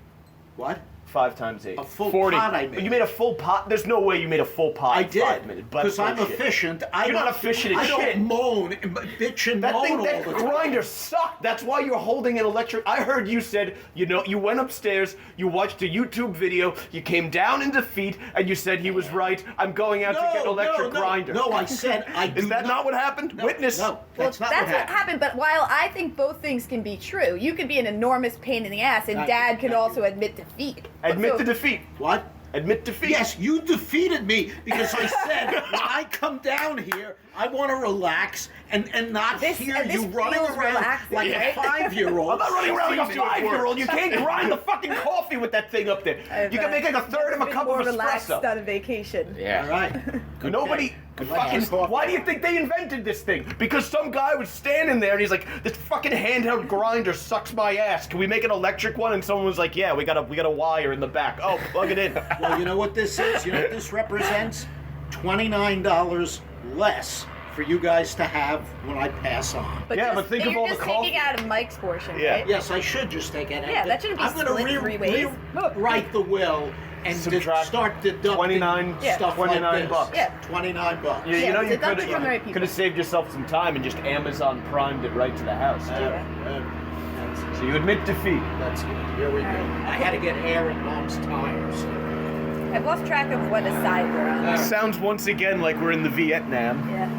What? 5 times 8. A full 40. pot I made. You made a full pot? There's no way you made a full pot I in 5 did minutes. because I'm bullshit. efficient. You're not efficient as I shit. don't moan, and bitch and That moan thing, all that the time. grinder sucked. That's why you're holding an electric. I heard you said, you went upstairs, you watched a YouTube video, you came down in defeat, and you said he was right. I'm going out to get an electric grinder. No, I said I. Is do that not what happened? No, Witness. No, Well, that's not that's what happened. But while I think both things can be true, you could be an enormous pain in the ass, and Dad could also admit defeat. Admit So- to defeat. What? Admit defeat. Yes, you defeated me because I said when I come down here, I want to relax and not This- hear and this you running feels around relaxing, like right? a 5-year-old. I'm not running around like a Seems to 5-year-old. You work. can't grind the fucking coffee with that thing up there. I've, You can make like a third of a been cup more of relaxed espresso. on a vacation. Yeah. All right. Good Nobody day. Good fucking. coffee. Why do you think they invented this thing? Because some guy was standing there and he's like, "This fucking handheld grinder sucks my ass. Can we make an electric one?" And someone was like, "Yeah, we got a wire in the back. Oh, plug it in." Well, you know what this is? You know what this represents? $29 less for you guys to have when I pass on. But Yeah, just, but think of you're all the just coffee- taking out of Mike's portion, Yeah. right? Yes, I should just take it out. Yeah, that shouldn't be I'm gonna split 3 ways. rewrite the will and Subtract start deducting 29 stuff 29 like this. bucks. Yeah. $29. You Yeah, know, you deduct it from the right could people. have saved yourself some time and just Amazon primed it right to the house. So you admit defeat. That's good. Here we go. I had to get air in Mom's tires. I've lost track of what aside we're on. Sounds once again like we're in the Vietnam. Yeah.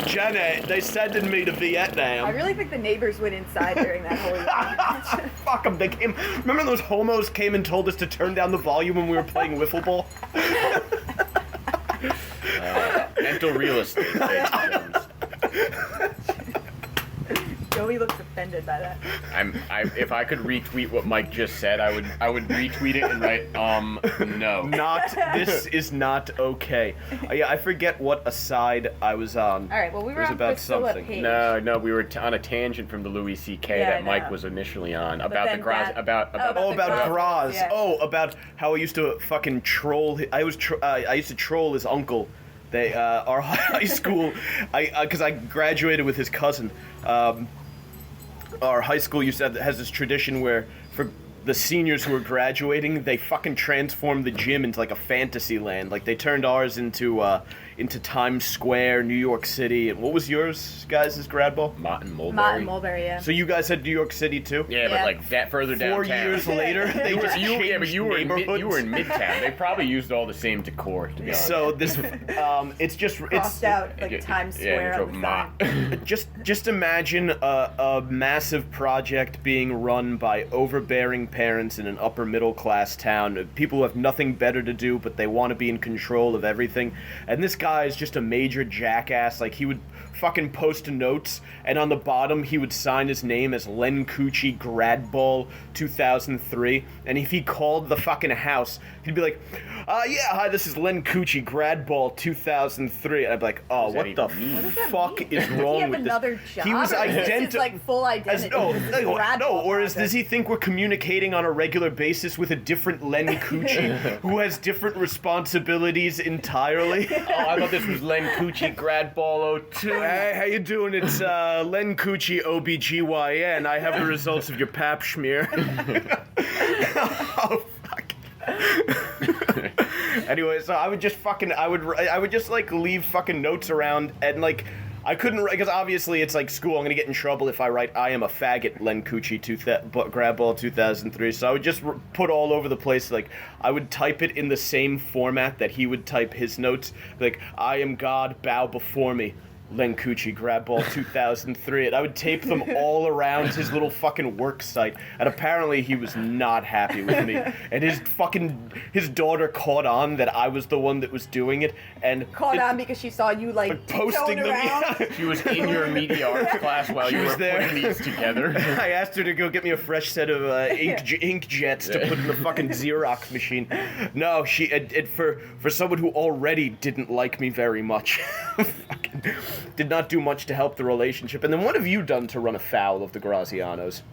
Jenna, they sending me to I Vietnam. really think the neighbors went inside during that whole event. Fuck them. They came. Remember those homos came and told us to turn down the volume when we were playing wiffle ball? Mental real estate. ladies and gentlemen. Joey looks offended by that. If I could retweet what Mike just said, I would retweet it and write no. This is not okay. Yeah, I forget what aside I was on. All right, well, we It were was on about Priscilla something. Page. No, we were on a tangent from the Louis C.K. Yeah, I that Mike know. was initially on But about the then Graz, that- about Oh, about the Graz. yeah. Oh, about how I used to fucking troll. I used to troll his uncle. They our high school. Because I graduated with his cousin. Our high school has this tradition where for the seniors who are graduating, they fucking transformed the gym into like a fantasy land. Like they turned ours into Times Square, New York City. And what was yours, guys' grad ball? Mott and Mulberry. Mott and Mulberry, yeah. So you guys had New York City too? Yeah, but Yeah. like that further 4 downtown. years later, they just changed but you were in neighborhoods. Midtown. They probably used all the same decor, to be honest. So this, it's Crossed out like Times Square Yeah, on the Mott. sign. just imagine a massive project being run by overbearing parents in an upper middle class town. People who have nothing better to do, but they want to be in control of everything. And this guy is just a major jackass. Like he would fucking post notes, and on the bottom he would sign his name as Len Cucci Grad Ball 2003. And if he called the fucking house, he'd be like, yeah, hi, this is Len Cucci Grad Ball 2003. And I'd be like, oh, What what does the that mean? What does that fuck mean? is Does he wrong have with another this? job? He was Or is this his, identical. like, full identity? No, This is his grad ball or does project. he think we're communicating on a regular basis with a different Len Cucci who has different responsibilities entirely? Oh, I thought this was Len Cucci Grad Ball 02. Hey, how you doing? It's Len Cucci OBGYN. I have the results of your pap smear. Oh, fuck. Anyway, so I would just like leave fucking notes around, and like I couldn't, because obviously it's like school. I'm gonna get in trouble if I write "I am a faggot," Len Cucci Grad Ball 2003. So I would just put all over the place. Like I would type it in the same format that he would type his notes. Like I am God, bow before me. Len Cucci Grad Ball 2003, and I would tape them all around his little fucking work site, and apparently he was not happy with me, and his daughter caught on that I was the one that was doing it, and Caught on because she saw you like posting tiptoeing them. around. She was in your media arts class while you was were there. putting these together. I asked her to go get me a fresh set of ink jets to put in the fucking Xerox machine. No, for someone who already didn't like me very much, fucking did not do much to help the relationship. And then what have you done to run afoul of the Grazianos?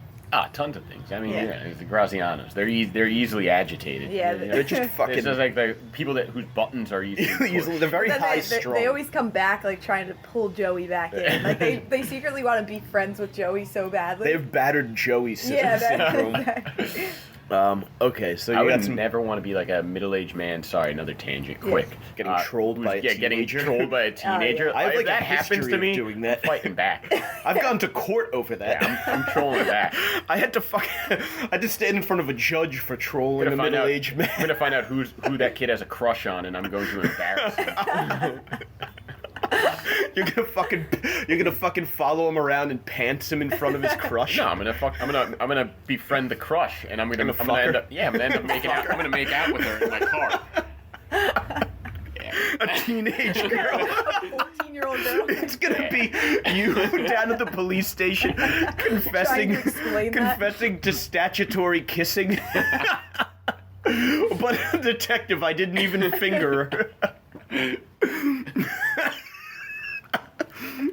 Tons of things. I mean, Yeah. yeah, the Grazianos. They're easily agitated. Yeah, They're just fucking. It's just like the people whose buttons are easily pushed. They're very Then high they strung. always come back like trying to pull Joey back in. Like they secretly want to be friends with Joey so badly. They've battered Joey yeah, syndrome. exactly. Okay, so I you got would some never want to be like a middle-aged man. Sorry, another tangent. Quick. Getting trolled by a getting teenager? trolled by a teenager. I have, If like, a that happens history to of me, doing that. I'm fighting back. I've gone to court over that. Yeah, I'm trolling back. I had to stand in front of a judge for trolling a I'm middle-aged man. gonna find out who that kid has a crush on, and I'm going to embarrass him. You're gonna fucking follow him around and pants him in front of his crush. No, I'm gonna befriend the crush, and I'm gonna fuck end her? up making out. I'm gonna make out with her in my car. A teenage girl. A 14-year-old girl. It's gonna be you down at the police station confessing Trying to explain that. confessing to statutory kissing. But detective, I didn't even finger her.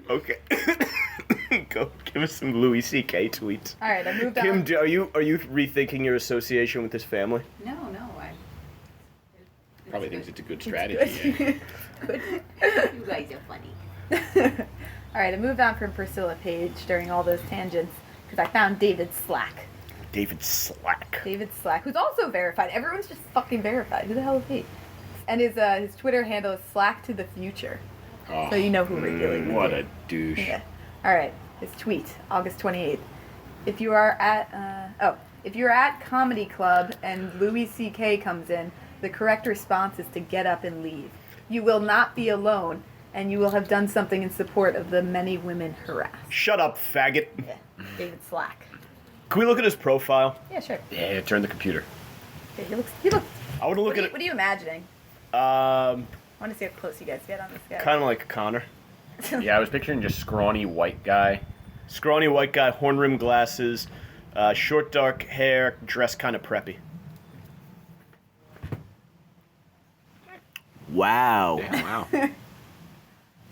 Okay. Go give us some Louis C.K. tweets. All right, I moved Kim, on. are you rethinking your association with this family? No, I. Probably thinks it's a good strategy. Yeah. You guys are funny. All right, I moved on from Priscilla Page during all those tangents because I found David Slack. David Slack. David Slack, who's also verified. Everyone's just fucking verified. Who the hell is he? And his Twitter handle is Slack to the Future. Oh, So you know who we're dealing with. what here. a douche. Yeah. All right. His tweet, August 28th. If you are at comedy club and Louis C.K. comes in, the correct response is to get up and leave. You will not be alone. and you will have done something in support of the many women harassed. Shut up, faggot. Yeah. David Slack. Can we look at his profile? Yeah, sure. Yeah, turn the computer. Yeah, he looks. I want to look What at are you imagining? it. I want to see how close you guys get on this guy. Kind of like Connor. Yeah, I was picturing just scrawny white guy. Scrawny white guy, horn rimmed glasses, short dark hair, dressed kind of preppy. Wow. Yeah, wow.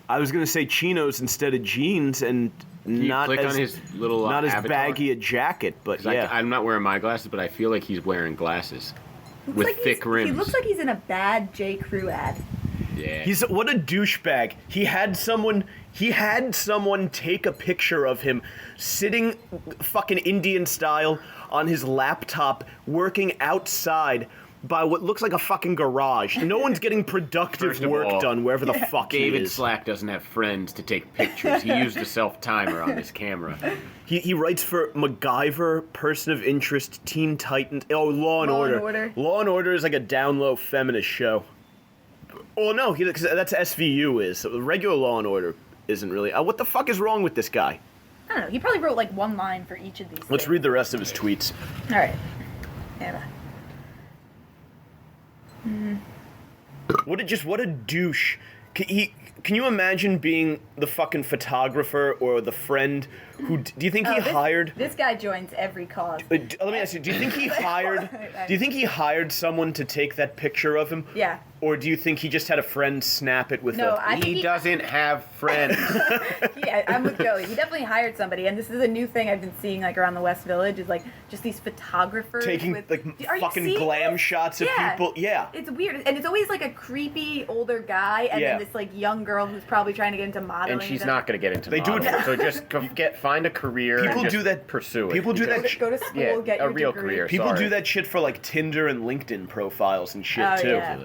I was gonna say chinos instead of jeans, and Can you not click as on his little not as avatar? baggy a jacket, but 'Cause yeah. I'm not wearing my glasses, but I feel like he's wearing glasses Looks with like thick He rims. looks like he's in a bad J. Crew ad. Yeah. He's what a douchebag. He had someone take a picture of him sitting fucking Indian style on his laptop working outside by what looks like a fucking garage. No one's getting productive First of work all, done wherever the fuck David he is. Slack doesn't have friends to take pictures. He used a self-timer on his camera. He writes for MacGyver, Person of Interest, Teen Titans. Oh, Law and Law Order. and Order. Law and Order is like a down low feminist show. Oh no, cause that's SVU is. So regular Law and Order isn't really. What the fuck is wrong with this guy? I don't know. He probably wrote like one line for each of these. Let's things. read the rest of his tweets. All right. Yeah. What a douche. Can you imagine being the fucking photographer or the friend who? Do you think he hired? This guy joins every cause. Let me ask you. Do you think he hired? Do you think he hired someone to take that picture of him? Yeah. Or do you think he just had a friend snap it with No, a? I think He doesn't have friends. Yeah, I'm with Joey. He definitely hired somebody, and this is a new thing I've been seeing like around the West Village. Is like just these photographers Taking with, like Are you fucking seeing glam this? shots of Yeah. people. Yeah. It's weird, and it's always like a creepy older guy, and Yeah. then this like young girl who's probably trying to get into modeling. and she's not going to get into They do it modeling. for- So just find a career. People and just do that- Pursue it. people do that because- Go to school, Yeah, get a your real degree. career. People sorry. do that shit for like Tinder and LinkedIn profiles and shit Oh too. yeah.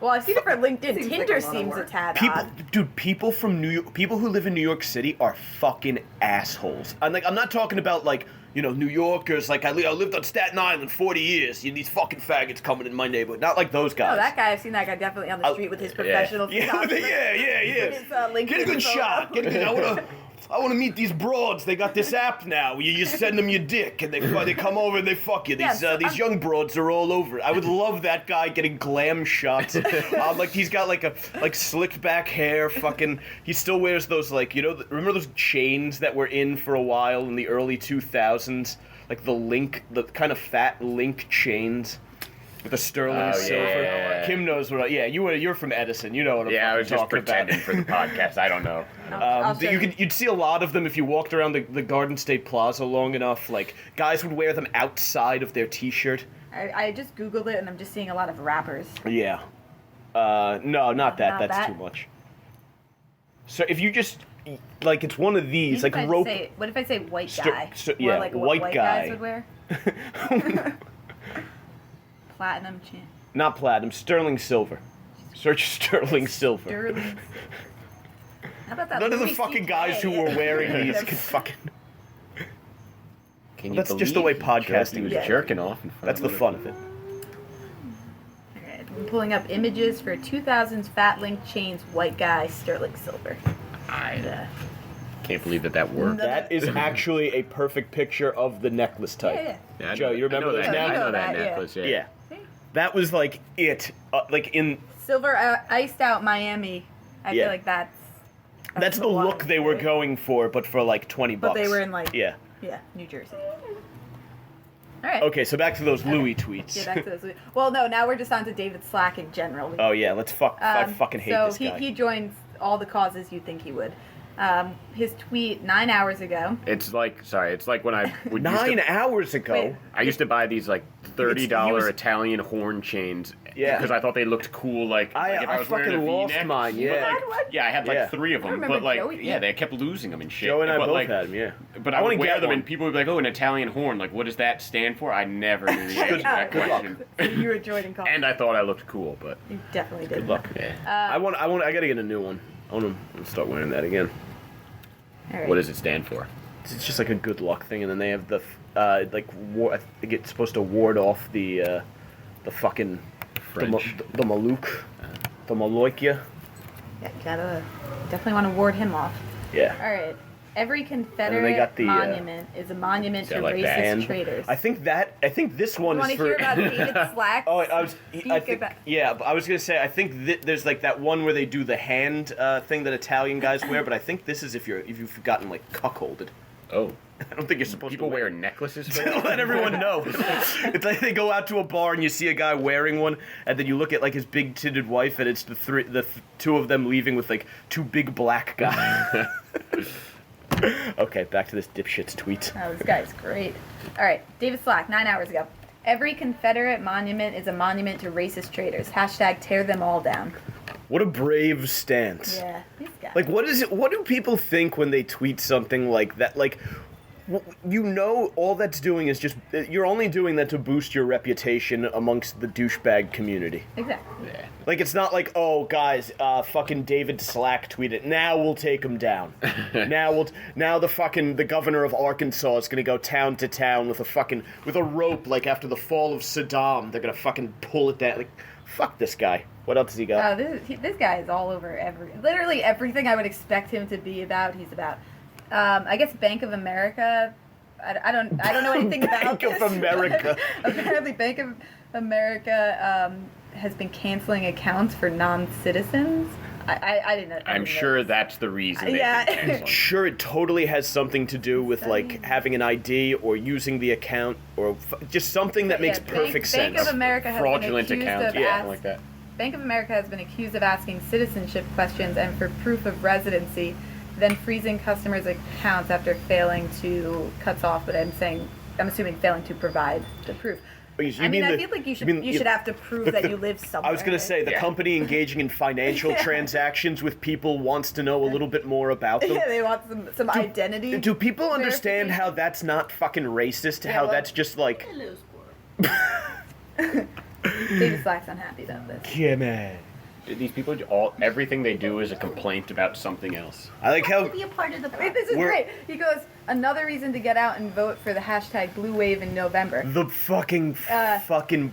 Well, I've seen it for LinkedIn. Seems like Tinder a lot of seems a work. tad People, odd. dude, people from New York, people who live in New York City are fucking assholes. I'm not talking about like, New Yorkers. Like I lived on Staten Island 40 years. These fucking faggots coming in my neighborhood. Not like those guys. Oh, that guy! I've seen that guy definitely on the street with his professional. Yeah, photographer. yeah. With his, LinkedIn Get a good photo. shot. I want to meet these broads. They got this app now. You just send them your dick, and they come over and they fuck you. Yeah, These so these young broads are all over it. I would love that guy getting glam shots. Like he's got like slicked back hair. Fucking, he still wears those remember those chains that were in for a while in the early 2000s, like the kind of fat link chains. With the sterling silver. yeah. Kim knows what. You're from Edison. You know what I'm Yeah, I was just talking about. pretending for the podcast. I don't know. I'll show you. You'd see a lot of them if you walked around the Garden State Plaza long enough. Like guys would wear them outside of their T-shirt. I just googled it, and I'm just seeing a lot of rappers. Yeah. No, not that. Not That's that? too much. So if you just like, it's one of these, like What if I rope. say- what if I say white Ster- guy? ster- Or yeah, like what white white guy. guys would wear. Platinum chin. Not platinum, sterling silver. Search sterling silver. Sterling. How about that? None of the Louis fucking CK? guys who were wearing these could fucking. Can you That's just the way believe he podcasting was is. jerking off in front That's of the other fun of people? it. Alright, I'm pulling up images for 2000s fat link chains, white guy, sterling silver. I can't believe that worked. That is actually a perfect picture of the necklace type. Yeah. Yeah, I Joe, know- you remember I know those that, now? I You know know that that, yeah. necklace. Yeah. Yeah. That was like it. Like in. Silver iced out Miami. I Yeah. feel like That's the one, look they were right? going for, but for like 20 bucks. But they were in like Yeah. New Jersey. All right. Okay, so back to those Louis tweets. Yeah, back to those. Well, no, now we're just on to David Slack in general. Oh yeah, let's fuck. I fucking hate so this guy. he joins all the causes you'd think he would. His tweet 9 hours ago. It's like when I would 9 hours ago. Wait. I used to buy these like $30 he was- Italian horn chains. Yeah. Because I thought they looked cool. Like if I was wearing fucking a lost V-neck. mine, yeah. But, like, had one? yeah, I had like Yeah. 3 of I them. remember But like, Joey, yeah, yeah. they kept losing them and shit. Joe and I but, both like, had them. Yeah. But I I wanna would wear get them, one. and people would be like, "Oh, an Italian horn. Like, what does that stand for?" I never knew the answer to that Good luck. question. You were joining causes. And I thought I looked cool, but You definitely did. Good luck. yeah. I gotta get a new one. I want to start wearing that again. All right. What does it stand for? It's just like a good luck thing, and then they have the I think it's supposed to ward off the fucking French. the Malouk, the Maloikia. Yeah, definitely want to ward him off. Yeah. All right. Every Confederate they got the, monument is a monument to like racist that? traitors. I think this one You is want to for. hear about David Slack? Oh, I think, about- yeah, but I was gonna say I think there's like that one where they do the hand thing that Italian guys wear, but I think this is if you've gotten like cuckolded. Oh. I don't think you're supposed People to wear necklaces for to that? let everyone know. It's like they go out to a bar and you see a guy wearing one, and then you look at like his big titted wife, and it's the two of them leaving with like two big black guys. Okay, back to this dipshit's tweet. Oh, this guy's great. All right, David Slack, 9 hours ago. Every Confederate monument is a monument to racist traitors. Hashtag tear them all down. What a brave stance. Yeah, these guys. Like, what is it? What do people think when they tweet something like that? Like, you know, all that's doing is just you're only doing that to boost your reputation amongst the douchebag community. Exactly. Yeah. Like, it's not like, oh, guys, fucking David Slack tweeted. Now we'll take him down. Now the governor of Arkansas is gonna go town to town with a rope, like after the fall of Saddam. They're gonna fucking pull it down. Like, fuck this guy. What else has he got? Oh, this guy is all over literally everything I would expect him to be about. He's about. I guess Bank of America. I don't know anything about Bank of this. America. Apparently, Bank of America has been canceling accounts for non-citizens. I didn't know. I'm sure that's the reason. Yeah. They've been canceling. Sure, it totally has something to do with like having an ID or using the account or just something that makes perfect sense. Bank of America has Fraudulent been accused accounts, of something like that. Bank of America has been accused of asking citizenship questions and for proof of residency, then freezing customers' accounts after failing to cuts off. But I'm assuming failing to provide the proof. You I mean feel like you should have to prove that you live somewhere. I was going to say, the company engaging in financial transactions with people wants to know a little bit more about them. Yeah, they want some identity. Do people understand how that's not fucking racist? Yeah, how well- that's just like... David Slack's unhappy about this. Yeah, man. These people, everything they do is a complaint about something else. I like how... Be a part of the Wait, this is We're- great. He goes, another reason to get out and vote for the hashtag Blue Wave in November. The fucking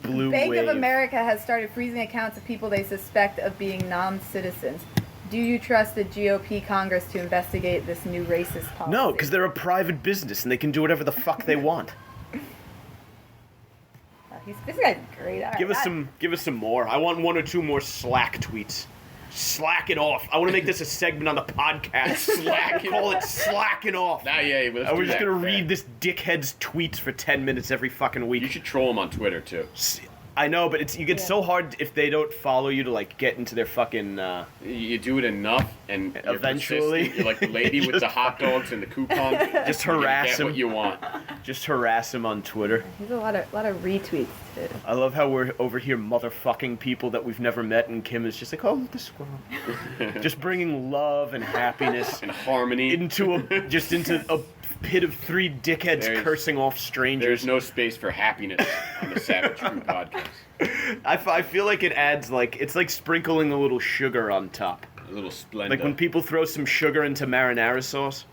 blue Bank wave. of America has started freezing accounts of people they suspect of being non-citizens. Do you trust the GOP Congress to investigate this new racist policy? No, because they're a private business and they can do whatever the fuck they want. This guy's great. All right, Give us some more. I want one or two more Slack tweets. Slack it off. I want to make this a segment on the podcast. Call it slacking off. Nah, yeah, let's I do was just that. gonna read this dickhead's tweets for 10 minutes every fucking week. You should troll him on Twitter too. I know, but you get so hard if they don't follow you to like get into their fucking. You do it enough, and you're Eventually. persistent. You're like the lady with the hot dogs and the coupon. Just You're gonna harass get him. what you want. Just harass him on Twitter. He's a lot of retweets too. I love how we're over here motherfucking people that we've never met, and Kim is just like, oh, the squirrel. Just bringing love and happiness And harmony. into a pit of three dickheads There's- cursing off strangers. There's no space for happiness on the Savage Crew podcast. I feel like it adds it's like sprinkling a little sugar on top. A little Splenda. Like when people throw some sugar into marinara sauce.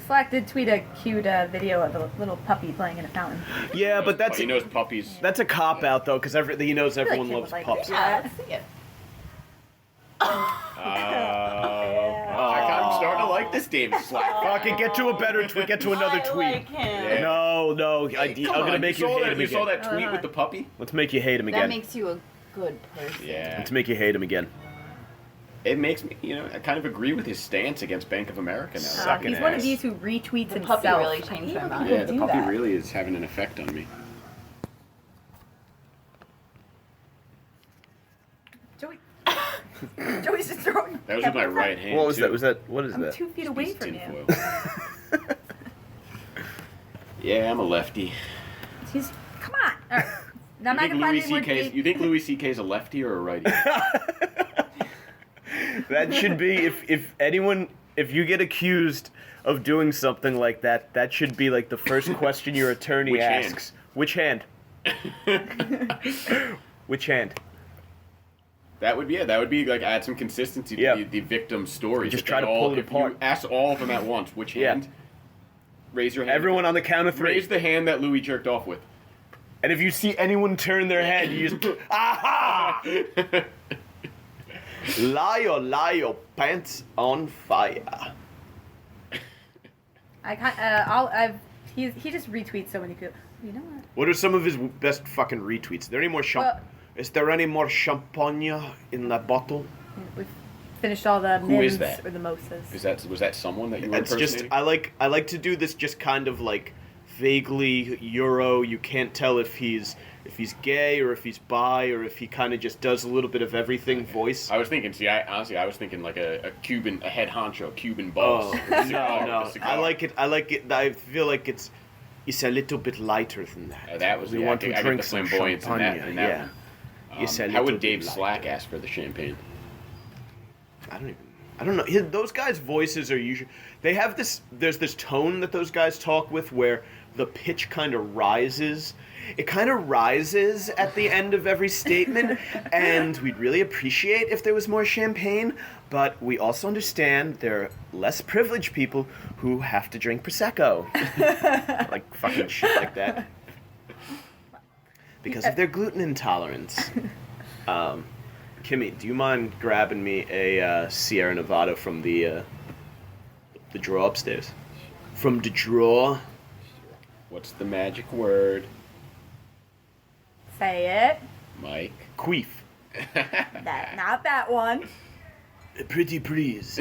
Slack did tweet a cute video of a little puppy playing in a fountain. Yeah, but that's He knows puppies. a cop out though, because he knows I feel like everyone Kim loves would like pups. it. Yeah, let's see it. I'm starting to like this David Slack. Fucking get to a better tweet. Get to another tweet. Like him. No, I'm gonna make you hate him You saw again. that tweet with the puppy? Let's make you hate him That again. makes you a good person. Yeah. Let's make you hate him again. It makes me, I kind of agree with his stance against Bank of America now. Sucking He's one of ass. these who retweets The himself. puppy really changed my mind. Yeah, the do puppy that. really is having an effect on me. Joey. Joey's just throwing. That was with my right hand. What was too. that? What is I'm that? 2 feet away Piece of from you. tinfoil. Yeah, I'm a lefty. He's come on. All right. Now I'm not gonna find any more dates. You think Louis C.K.'s a lefty or a righty? That should be if you get accused of doing something like that, that should be like the first question your attorney Which hand? asks. Which hand? Which hand? That would be like add some consistency to Yeah. the victim's story. Just If try they to pull it if apart. You ask all of them at once. Which Yeah. hand? Raise your hand. Everyone on the count of three. Raise the hand that Louis jerked off with. And if you see anyone turn their head, you just aha! Liar, pants on fire. He just retweets so many people. You know what? What are some of his best fucking retweets? Is there any more Is there any more champagne in that bottle? We've finished all the Who is mims that? or the mimosas. Was that someone that you were It's just impersonating? I like to do this just kind of like vaguely Euro. You can't tell if he's gay or if he's bi or if he kind of just does a little bit of everything voice. I was thinking. See, I was thinking like a Cuban, a head honcho, Cuban boss. Oh, no. I like it. I feel like it's a little bit lighter than that. That was. We Yeah, want I to get drink the some flamboyance in champagne. that Yeah. one. It's a How little would bit Dave lighter. Slack ask for the champagne? I don't know. Those guys' voices are usually. They have this. There's this tone that those guys talk with where the pitch kind of rises. It kind of rises at the end of every statement, and we'd really appreciate if there was more champagne. But we also understand there are less privileged people who have to drink prosecco, like fucking shit like that, because of their gluten intolerance. Kimmy, do you mind grabbing me a Sierra Nevada from the drawer upstairs? From the drawer? What's the magic word, Say it. Mike? Queef. Not that one. Pretty please.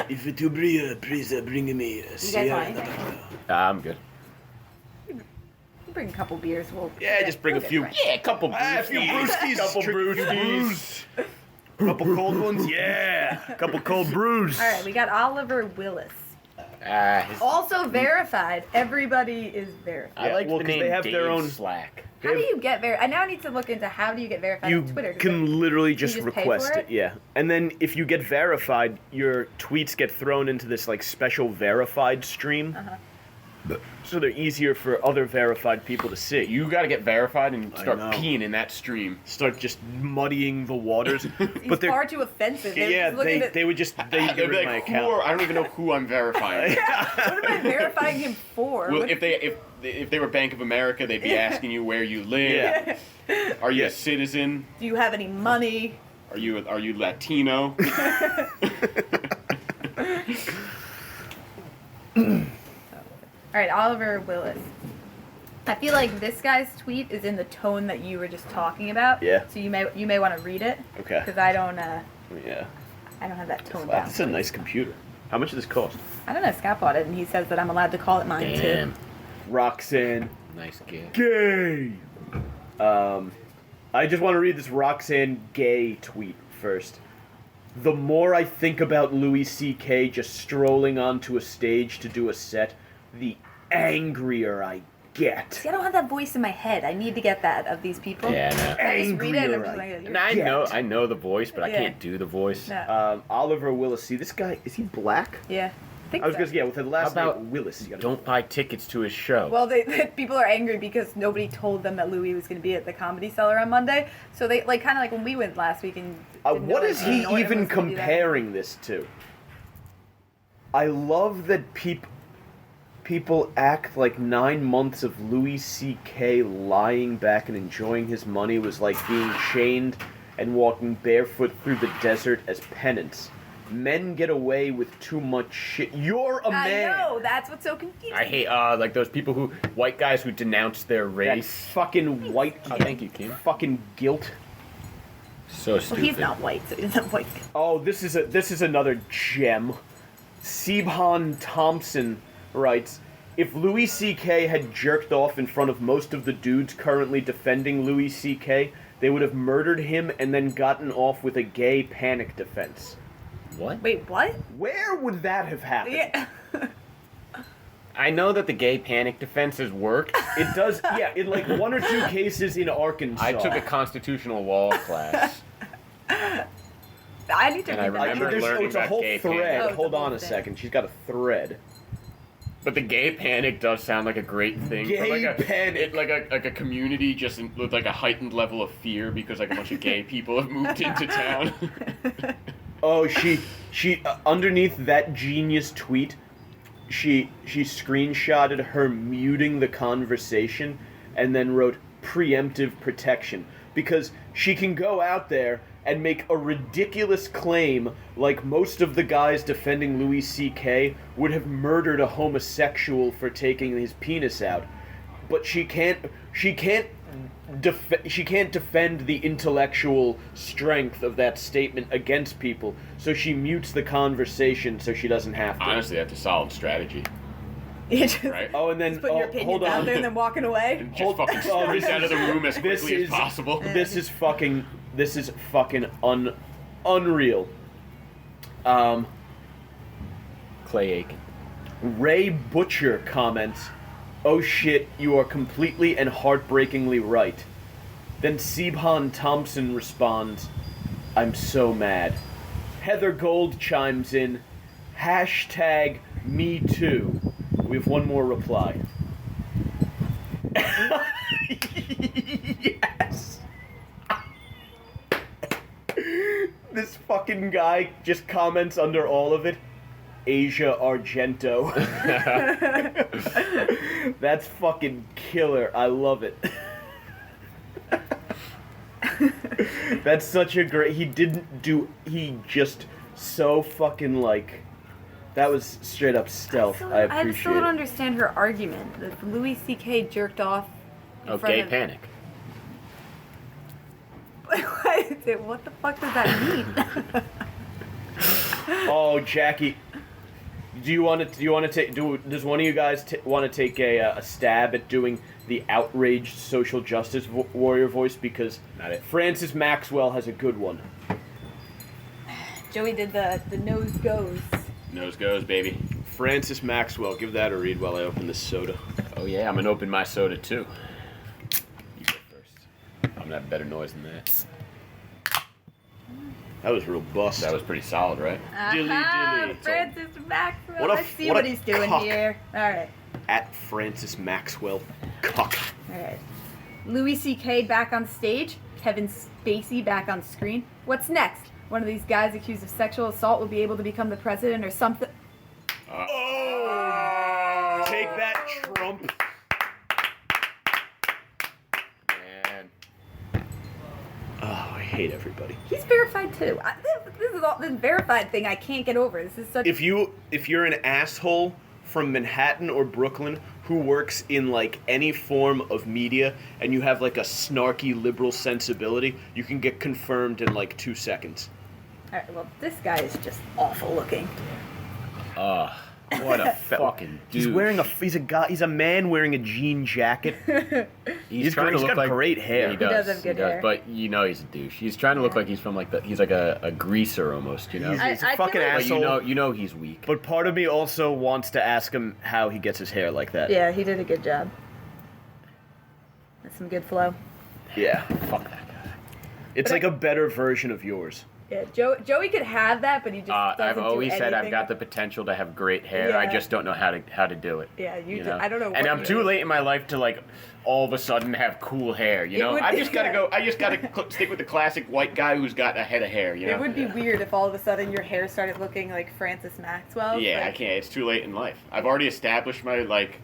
If it will be please bring me a Sierra want Nevada. I'm good. Bring a couple beers. Yeah, just bring a few. Yeah, a couple A few brewskis. Couple brewskis. Couple cold ones. Yeah. Couple cold brews. All right, we got Oliver Willis. His- Also verified. Everybody is verified. I like well, the 'cause name they have Dave their own- Slack. How do you get verified? I now need to look into how do you get verified You on Twitter. 'cause can like, literally just just pay request for it, it? yeah. And then if you get verified, your tweets get thrown into this like special verified stream. So they're easier for other verified people to see. You got to get verified and start know. peeing in that stream. Start just muddying the waters. He's but they're far too offensive. They're yeah, just looking at, they would just They'd be read my like, account. I don't even know who I'm verifying. what am I verifying him for? Well, What- if they were Bank of America, they'd be asking you where you live. Yeah. Are you Yeah. a citizen? do you have any money? Are you Latino? All right, Oliver Willis. I feel like this guy's tweet is in the tone that you were just talking about. Yeah. So you may want to read it. Okay. Because I don't Yeah. have that tone Wow, down. that's a nice computer. How much does this cost? I don't know. Scott bought it, and he says that I'm allowed to call it mine too. Roxanne Nice gift. Gay. I just want to read this Roxanne Gay tweet first. The more I think about Louis C.K. just strolling onto a stage to do a set, the angrier I get. See, I don't have that voice in my head. I need to get that of these people. Yeah, no. I just read it and I'm Angrier just I like, And I Get. know the voice, but I Yeah. can't do the voice. no. Oliver Willis. See, this guy, is he black? Yeah. I think I was so. going to yeah, with the last How about name Willis. You gotta- Don't buy tickets to his show. Well, people are angry because nobody told them that Louis was going to be at the Comedy Cellar on Monday. So they kind of like when we went last week and. didn't know What is he Norton even was gonna do that. comparing this to? I love that people act like 9 months of Louis C.K. lying back and enjoying his money was like being chained and walking barefoot through the desert as penance. Men get away with too much shit. You're a I man. know. That's what's so confusing. I hate like those people white guys who denounce their That race. fucking white. Oh, thank you, Kim. Fucking guilt. So Well, stupid. he's not white, so he doesn't have white skin. Oh, this is another gem. Siebhan Thompson writes, if Louis C.K. had jerked off in front of most of the dudes currently defending Louis C.K., they would have murdered him and then gotten off with a gay panic defense. What? Wait, what? Where would that have happened? Yeah. I know that the gay panic defenses work. It does, yeah, in like 1 or 2 cases in Arkansas. I took a constitutional law class. I need to And I read that. remember learning it's a about whole gay thread. panic. Oh, it's a Hold whole on a thing. second. She's got a thread. But the gay panic does sound like a great thing. for Gay like panic. like a community just with like a heightened level of fear because like a bunch of gay people have moved into town. Oh, she underneath that genius tweet, she screenshotted her muting the conversation and then wrote preemptive protection because she can go out there and make a ridiculous claim like most of the guys defending Louis C.K. would have murdered a homosexual for taking his penis out. But she can't defend the intellectual strength of that statement against people, so she mutes the conversation so she doesn't have to. Honestly, that's a solid strategy. You just, Right? Oh, and then just putting your opinions hold out on. there and then walking away. Just fucking scurries out of the room as quickly as possible. This is fucking unreal. Clay Aiken. Ray Butcher comments, "Oh shit, you are completely and heartbreakingly right." Then Siobhan Thompson responds, "I'm so mad." Heather Gold chimes in, #me too. We have one more reply. Yes. This fucking guy just comments under all of it, Asia Argento. That's fucking killer. I love it. That's such a great... He just so fucking like... That was straight up stealth. I I appreciate still don't it. understand her argument that Louis C.K. jerked off. In Oh, front gay of... panic. What the fuck does that mean? Oh, Jackie, does one of you guys want to take a stab at doing the outraged social justice warrior voice? Because Not it. Francis Maxwell has a good one. Joey did the nose goes. Nose goes, baby. Francis Maxwell, give that a read while I open this soda. Oh yeah, I'm gonna open my soda too. You go first. I'm gonna have better noise than that. That was real bust. That was pretty solid, right? Dilly dilly. Francis Maxwell. What a- I see what what a he's doing cock. here. All right. At Francis Maxwell. Cock. All right. Louis C.K. back on stage. Kevin Spacey back on screen. What's next? One of these guys accused of sexual assault will be able to become the president or something. Oh! Take that, Trump. Man. Oh, I hate everybody. He's verified too. This verified thing I can't get over. This is such. If you're an asshole from Manhattan or Brooklyn who works in like any form of media and you have like a snarky liberal sensibility, you can get confirmed in like 2 seconds. All right, well, this guy is just awful looking. What a fucking dude. He's a man wearing a jean jacket. He's trying to he's look got like great hair. He does does. have good he does, hair. but you know he's a douche. He's trying to look like he's from like he's like a greaser almost, you know. He's a I fucking feel like- But asshole. you know he's weak. But part of me also wants to ask him how he gets his hair like that. Yeah, he did a good job. That's some good flow. Yeah. Fuck that guy. It's like a better version of yours. Yeah, Joey could have that, but he just doesn't I've always do said I've anything. got the potential to have great hair. I Yeah. just don't know how to do it. Yeah, you do- know? I don't know And what I'm you too do. late in my life to like all of a sudden have cool hair. You It know, would- I just gotta yeah. go. I just gotta stick with the classic white guy who's got a head of hair. You know. It would be weird if all of a sudden your hair started looking like Francis Maxwell. Yeah, I like, can't. It's too late in life. I've already established my like.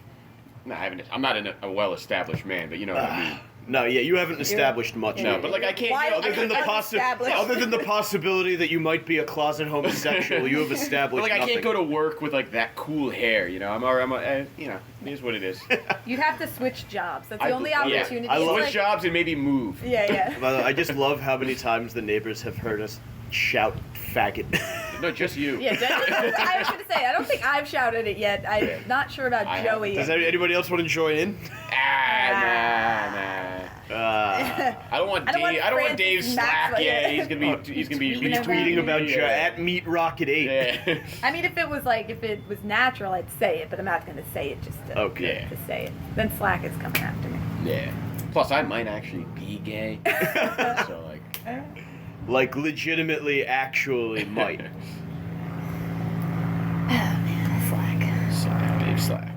No, I haven't. I'm not a well-established man, but you know what I mean. No, yeah, you haven't established much. No, but like I can't. Why You know, don't Other than, you- other than the possibility that you might be a closet homosexual, you have but established like I nothing. can't go to work with like that cool hair. You know, you know, it is what it is. You'd have to switch jobs. That's the I- only yeah. opportunity. I It's love Switch like- jobs and maybe move. Yeah, yeah. By the way, I just love how many times the neighbors have heard us shout faggot. No, just you. Yeah, I was gonna say I don't think I've shouted it yet. I'm not sure about I Joey. Does anybody else want to join in? Nah. I don't want I don't want Dave. I don't want Francis Dave Slack. Maxwell. Yeah, he's gonna be Tweeting about Tweeting me. about Yeah. at Meat Rocket 8. Yeah. I mean, if it was natural, I'd say it, but I'm not gonna say it just to, Okay. to say it. Then Slack is coming after me. Yeah. Plus, I might actually be gay. So like. Like legitimately, actually might. Slack. Dave Slack.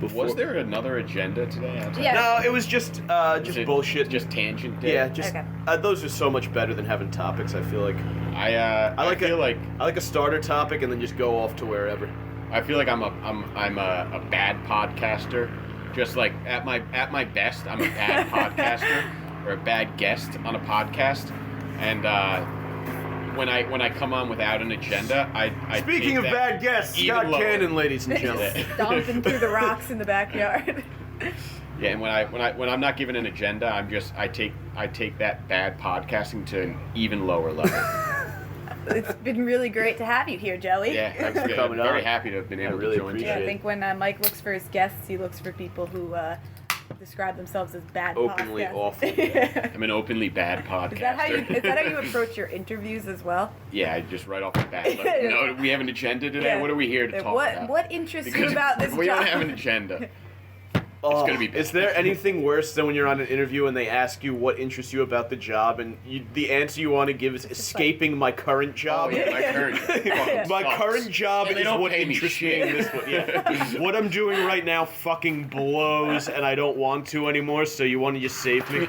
Before, Was there another agenda today? Yeah. No, it was just Is it bullshit. Just tangent day? Yeah, just Okay. those are so much better than having topics. I feel like I feel like I like a starter topic and then just go off to wherever. I feel like I'm a bad podcaster. Just like at my best, I'm a bad podcaster. or a bad guest on a podcast, and when I come on without an agenda, I Speaking take of that bad guests, even Scott lower. Cannon, ladies and gentlemen. Stomping through the rocks in the backyard. Yeah, and when I'm not given an agenda, I take that bad podcasting to an even lower level. It's been really great to have you here, Joey. Yeah, thanks for coming very on. happy to have been able really to join appreciate Yeah, I today. think when Mike looks for his guests, he looks for people who describe themselves as bad Openly podcasts. awful. I'm an openly bad podcaster. Is that how you approach your interviews as well? Yeah, I just right off the bat. Like, no, we have an agenda today. Yeah. What are we here to talk about? What interests you Because about this if we job? don't have an agenda. Oh, gonna be bad. Is there anything worse than when you're on an interview and they ask you what interests you about the job, and the answer you want to give is escaping my current job? Oh, yeah, my current fucking My sucks. current job And they is don't what pay me interests me shit. in this one. Yeah. What I'm doing right now fucking blows, and I don't want to anymore. So you want to just save me?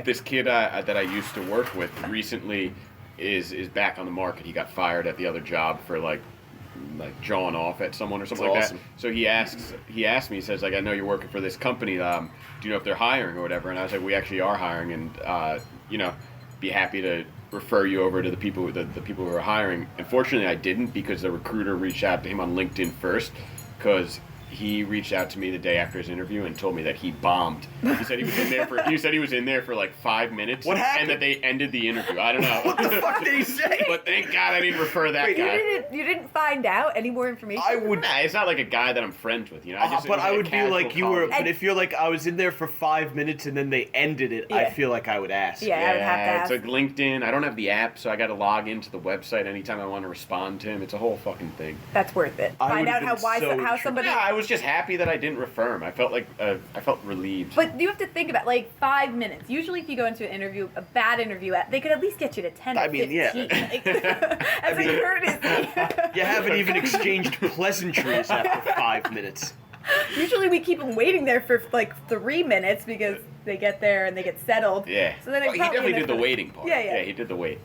This kid that I used to work with recently is back on the market. He got fired at the other job for like jawing off at someone or something That's like awesome. that. So he asked me, he says like, I know you're working for this company. Do you know if they're hiring or whatever? And I was like, we actually are hiring, and be happy to refer you over to the people who are hiring. Unfortunately, I didn't, because the recruiter reached out to him on LinkedIn first, because he reached out to me the day after his interview and told me that he bombed. He said he was in there for like 5 minutes. What happened? And that they ended the interview. I don't know. What the fuck did he say? But thank God I didn't refer that guy. You didn't find out any more information? I would. Nah, it's not like a guy that I'm friends with, you know. But I would be like you were. And- But if you're like I was in there for 5 minutes and then they ended it, I Yeah. feel like I would ask. Yeah, I would have to ask. It's like LinkedIn. I don't have the app, so I got to log into the website anytime I want to respond to him. It's a whole fucking thing. That's worth it. I Find would've out how been why so how intrigued. somebody. Yeah, I was just happy that I didn't refer him. I felt like I felt relieved. But you have to think about like 5 minutes. Usually, if you go into an interview, a bad interview, they could at least get you to 10. I or mean, 15. yeah. Like, as a courtesy. You haven't even exchanged pleasantries after 5 minutes. Usually, we keep them waiting there for like 3 minutes because they get there and they get settled. Yeah. So then Well, he probably definitely in there did the for- waiting part. Yeah, yeah. he did the wait.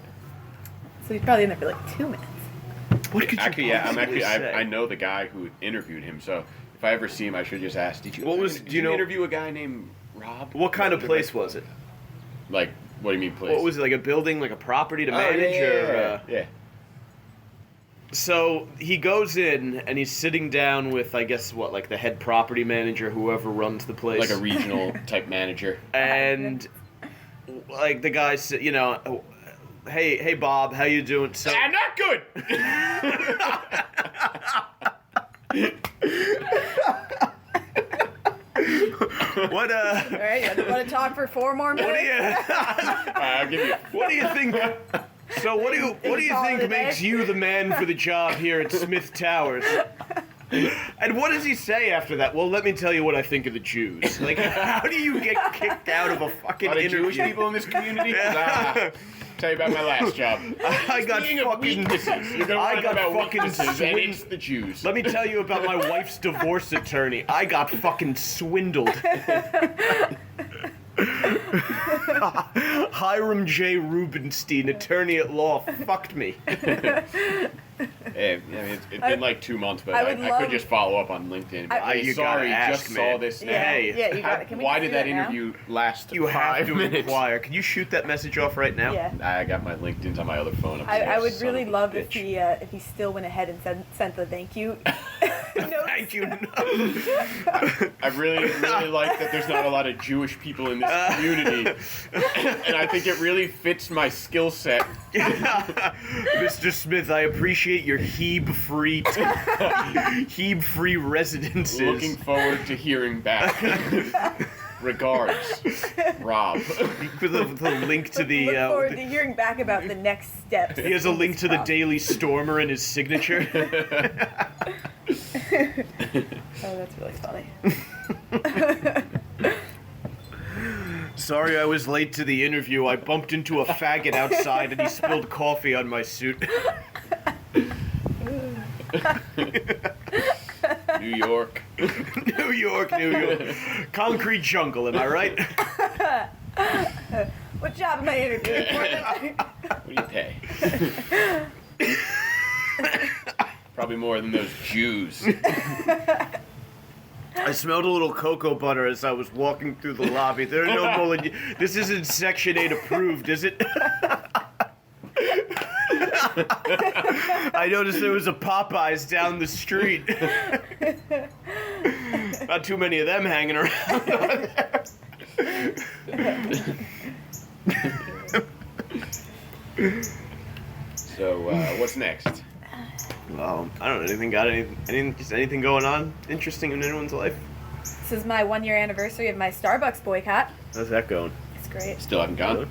So he's probably in there for like 2 minutes. What could Actually, you yeah, possibly say? I know the guy who interviewed him, so if I ever see him, I should just ask. Did you? Do you know- interview a guy named Rob? What kind of place was it? Like, what do you mean place? What was it, like a building, like a property to Oh, manage? yeah. Or, So he goes in and he's sitting down with, I guess, like the head property manager, whoever runs the place. Like a regional type manager. And like the guy said, hey Bob, how you doing? So I'm not good. what All right, you want to talk for 4 more minutes? I'll give you. what do you think? So what do you call it think a makes day? you the man for the job here at Smith Towers? And what does he say after that? Well, let me tell you what I think of the Jews. Like, how do you get kicked out of a fucking A lot of interview? Jewish people in this community. Yeah. Tell you about my last job. I got Speaking of fucking. weaknesses, you're gonna I want to know got about fucking weaknesses, and swin- it's the Jews. Let me tell you about my wife's divorce attorney. I got fucking swindled. Hiram J. Rubenstein, attorney at law, fucked me. Hey, I mean, it's been like 2 months, but I I would could love- just follow up on LinkedIn. But, I- hey, you sorry, gotta just ask, saw man. this. Yeah, Hey. yeah, you got it. Can we Why just did do that now? interview last You have 5 to minutes? inquire. Can you shoot that message off right now? Yeah. I got my LinkedIn's on my other phone. I would Son really of a love bitch. if he still went ahead and sent the thank you. Thank you. I really like that there's not a lot of Jewish people in this community, and I think it really fits my skill set. Mr. Smith, I appreciate your Hebe-free residences. Looking forward to hearing back. Regards, Rob. For the link to the. Look forward to hearing back about the next steps. He has a link to the Daily Stormer in his signature. Oh, that's really funny. Sorry I was late to the interview. I bumped into a faggot outside and he spilled coffee on my suit. New York. New York, New York. Concrete jungle, am I right? What job am I interviewing for? What do you pay? Probably more than those Jews. I smelled a little cocoa butter as I was walking through the lobby. There are no bolognese. This isn't Section 8 approved, is it? I noticed there was a Popeyes down the street. Not too many of them hanging around. So, what's next? I don't know. Anything going on interesting in anyone's life? This is my 1-year anniversary of my Starbucks boycott. How's that going? It's great. Still haven't gone. Really?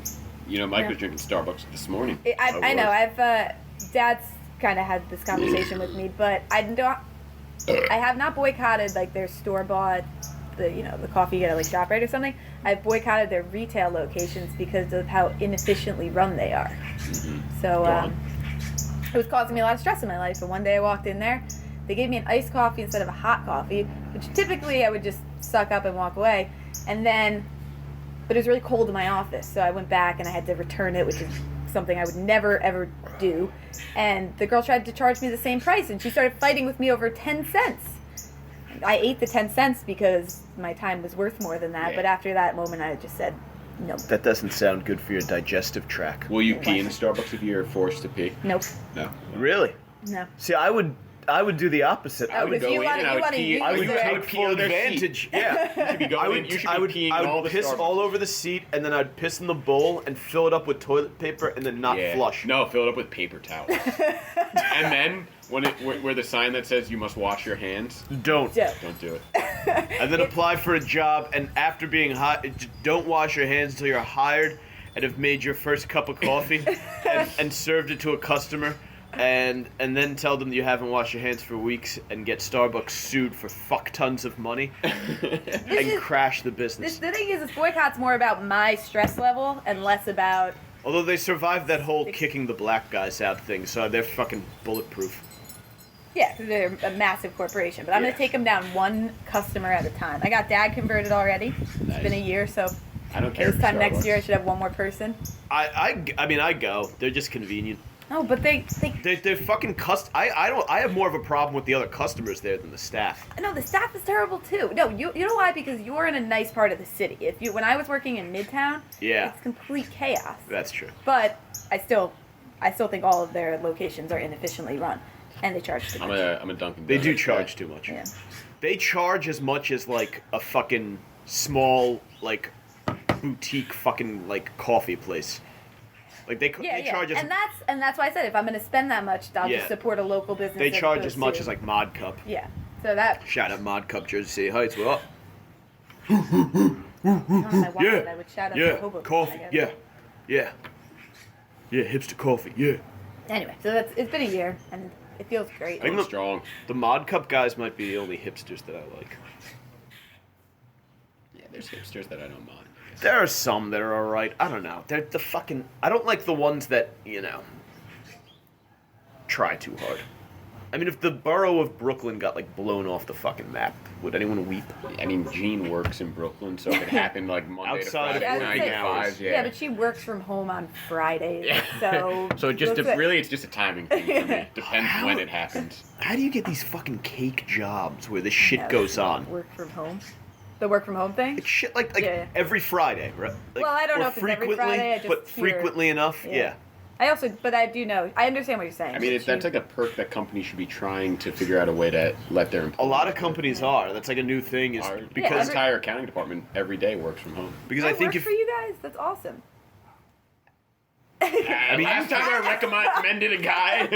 You know, Mike Yeah. was drinking Starbucks this morning. I know. Dad's kind of had this conversation with me, but I have not boycotted like their store bought, the coffee at like ShopRite or something. I've boycotted their retail locations because of how inefficiently run they are. So it was causing me a lot of stress in my life. And one day I walked in there, they gave me an iced coffee instead of a hot coffee, which typically I would just suck up and walk away. But it was really cold in my office, so I went back and I had to return it, which is something I would never ever do. And the girl tried to charge me the same price, and she started fighting with me over 10 cents. I ate the 10 cents because my time was worth more than that, Yeah. but after that moment I just said, nope. That doesn't sound good for your digestive tract. Will you pee in Starbucks if you're forced to pee? Nope. No. Really? No. See, I would do the opposite. Oh, because you want to use I would it. take full advantage. Yeah. You should be going in. You should be peeing I in all would the piss Starbucks. all over the seat, and then I'd piss in the bowl and fill it up with toilet paper, and then not Yeah. flush. No, fill it up with paper towels. And then, where the sign that says you must wash your hands, Don't. Yeah. don't do it. And then apply for a job, and after being hired, don't wash your hands until you're hired, and have made your first cup of coffee, and served it to a customer. And then tell them you haven't washed your hands for weeks and get Starbucks sued for fuck tons of money and crash the business. The thing is, this boycott's more about my stress level and less about... Although they survived that whole kicking the black guys out thing, so they're fucking bulletproof. Yeah, because they're a massive corporation. But I'm going Yeah. to take them down one customer at a time. I got Dad converted already. Nice. It's been a year, so I don't care. this time next year I should have one more person. I go. They're just convenient. No, but they're fucking I have more of a problem with the other customers there than the staff. no, the staff is terrible too. No, you know why? Because you're in a nice part of the city. When I was working in Midtown, Yeah. it's complete chaos. That's true. But I still think all of their locations are inefficiently run, and they charge too I'm much. a Dunkin' They do Donuts charge guy. too much. Yeah. They charge as much as like a fucking small like boutique fucking like coffee place. Like they charge as and that's why I said if I'm going to spend that much, I'll Yeah. just support a local business. they charge as opposed much to- as like Mod Cup. Yeah. So that Shout out Mod Cup, Jersey City Heights. What up? I don't know my wallet, Yeah. I would shout out Yeah. to Hoboken, Coffee. I Yeah. guess. Yeah. Yeah. Hipster coffee. Yeah. Anyway, so it's been a year and it feels great. I think Going strong. The Mod Cup guys might be the only hipsters that I like. Yeah, there's hipsters that I don't mind. There are some that are alright. I don't know. They're the fucking. I don't like the ones that, try too hard. I mean, if the borough of Brooklyn got, like, blown off the fucking map, would anyone weep? I mean, Jean works in Brooklyn, so it could happen like Monday Outside to of Friday, Yeah, I was 9 to gonna 5. say, yeah, but she works from home on Fridays, so So it just looks like- really, it's just a timing thing for me. Depends How- when it happens. How do you get these fucking cake jobs where this shit Yeah, goes on? Work from home. The work from home thing. It's shit like Yeah. every Friday, right? Like, Well, I don't or know if it's every frequently, Friday, I just but hear- frequently enough, yeah. But I do know. I understand what you're saying. I mean, that's like a perk that companies should be trying to figure out a way to let their A employees. lot of companies are. That's like a new thing, is Our because entire accounting department every day works from home. I think work if for you guys, that's awesome. I mean, last time I recommended a guy,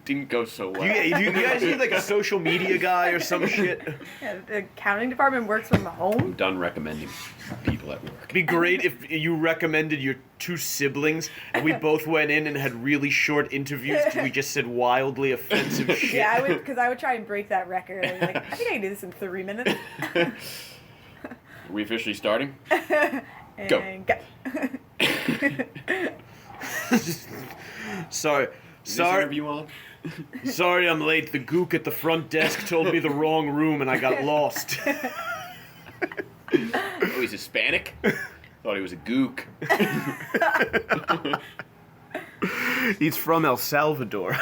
didn't go so well. you guys need like a social media guy or some shit. Yeah, the accounting department works from home. I'm done recommending people at work. It'd be great if you recommended your two siblings and we both went in and had really short interviews because we just said wildly offensive shit. Yeah, I would, because I would try and break that record. I'd be like, I think I can do this in 3 minutes. Are we officially starting? Go. And go. Sorry. Is this interview on? Sorry I'm late. The gook at the front desk told me the wrong room and I got lost. Oh, he's Hispanic? Thought he was a gook. He's from El Salvador.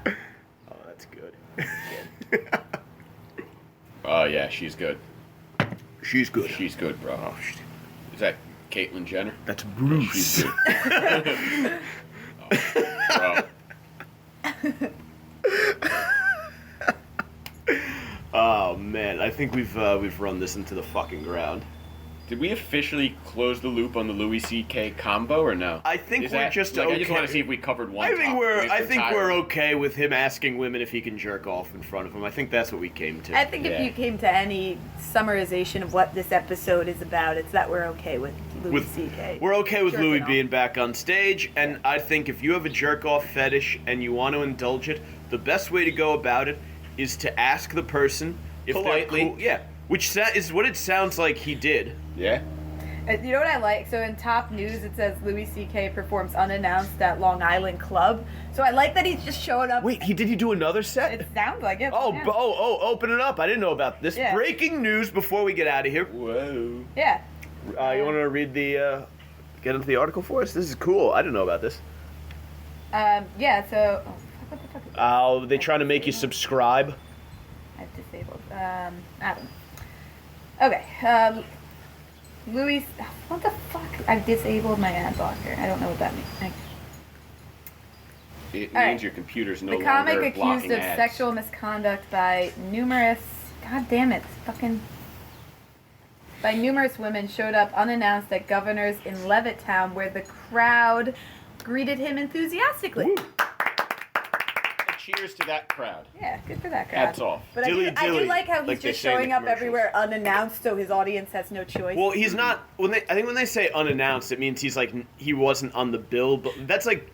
Oh, that's good. she's good. She's good. She's good, bro. Oh, shit. Is that Caitlyn Jenner? That's Bruce. She's good. Oh, bro. Oh man, I think we've run this into the fucking ground. Did we officially close the loop on the Louis C.K. combo or no? I think Is we're that, just like, okay. I just want to see if we covered one. I think topic. we're If it's we're tired. okay with him asking women if he can jerk off in front of them. I think that's what we came to. I think if you came to any summarization of what this episode is about, it's that we're okay with Louis C.K. We're okay with jerking Louis off. being back on stage, and I think if you have a jerk off fetish and you want to indulge it, the best way to go about it is to ask the person if Politely. they're cool. Yeah, which is what it sounds like he did. Yeah. You know what I like? So in top news, it says Louis C.K. performs unannounced at Long Island Club. So I like that he's just showing up. Wait, did he do another set? It sounds like it. Oh, yeah. open it up. I didn't know about this. Yeah. Breaking news before we get out of here. Whoa. Yeah. You want to read get into the article for us? This is cool. I didn't know about this. Yeah, so... Oh, what the fuck is this? They trying to make you subscribe. I've disabled. Adam. Okay. Louis... What the fuck? I've disabled my ad blocker. I don't know what that means. It All right. means your computer's no The longer comic accused blocking of ads. sexual misconduct by numerous... God damn it. Fucking... By numerous women showed up unannounced at Governor's in Levittown, where the crowd greeted him enthusiastically. Cheers to that crowd. Yeah, good for that crowd. Hats off. But I Dilly do dilly, like how he's like they just say in the showing up commercials. everywhere unannounced, so his audience has no choice. Well, he's not. I think when they say unannounced, it means he's like he wasn't on the bill. But that's like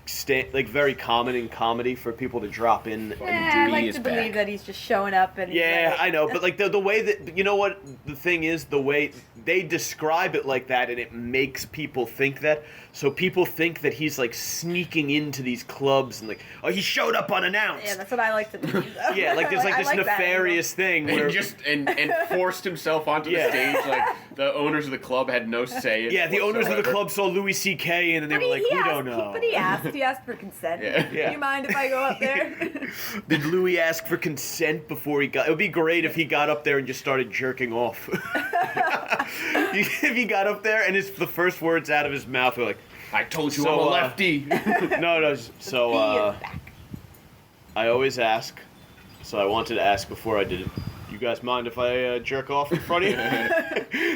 very common in comedy for people to drop in I and do. like is to believe back. that he's just showing up and. Yeah, like, I know, but like the way that you know what the thing is, the way they describe it like that, and it makes people think that. So people think that he's like sneaking into these clubs and like, oh, he showed up unannounced. Yeah, that's what I like to believe. Though. Yeah, like there's like I this that nefarious thing where And just and forced himself onto Yeah. the stage like the owners of the club had no say in yeah, the owners of the whatsoever. club saw Louis C.K. and they But were like, he we asked, don't know. But he asked for consent. Yeah. Yeah. Do you mind if I go up there? Did Louis ask for consent before he got? It would be great if he got up there and just started jerking off. If he got up there and the first words out of his mouth were like, I told you So, I'm a lefty. no. So He is back. I always ask. So I wanted to ask before I did it. You guys mind if I jerk off in front of you?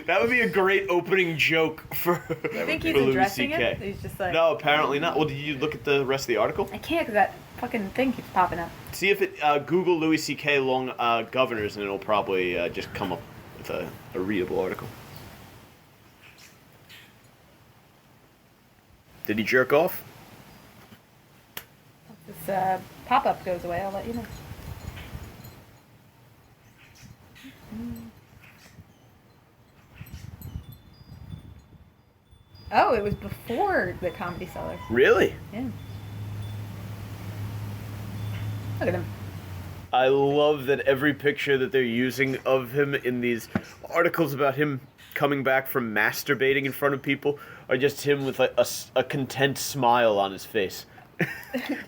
That would be a great opening joke for. You think for he's Louis addressing CK. it? He's just like. No, apparently not. Well, did you look at the rest of the article? I can't because that fucking thing keeps popping up. See if it Google Louis C.K. Long Governors, and it'll probably just come up with a readable article. Did he jerk off? This pop-up goes away, I'll let you know. Oh, it was before the Comedy Cellar. Really? Yeah. Look at him. I love that every picture that they're using of him in these articles about him coming back from masturbating in front of people are just him with like a content smile on his face.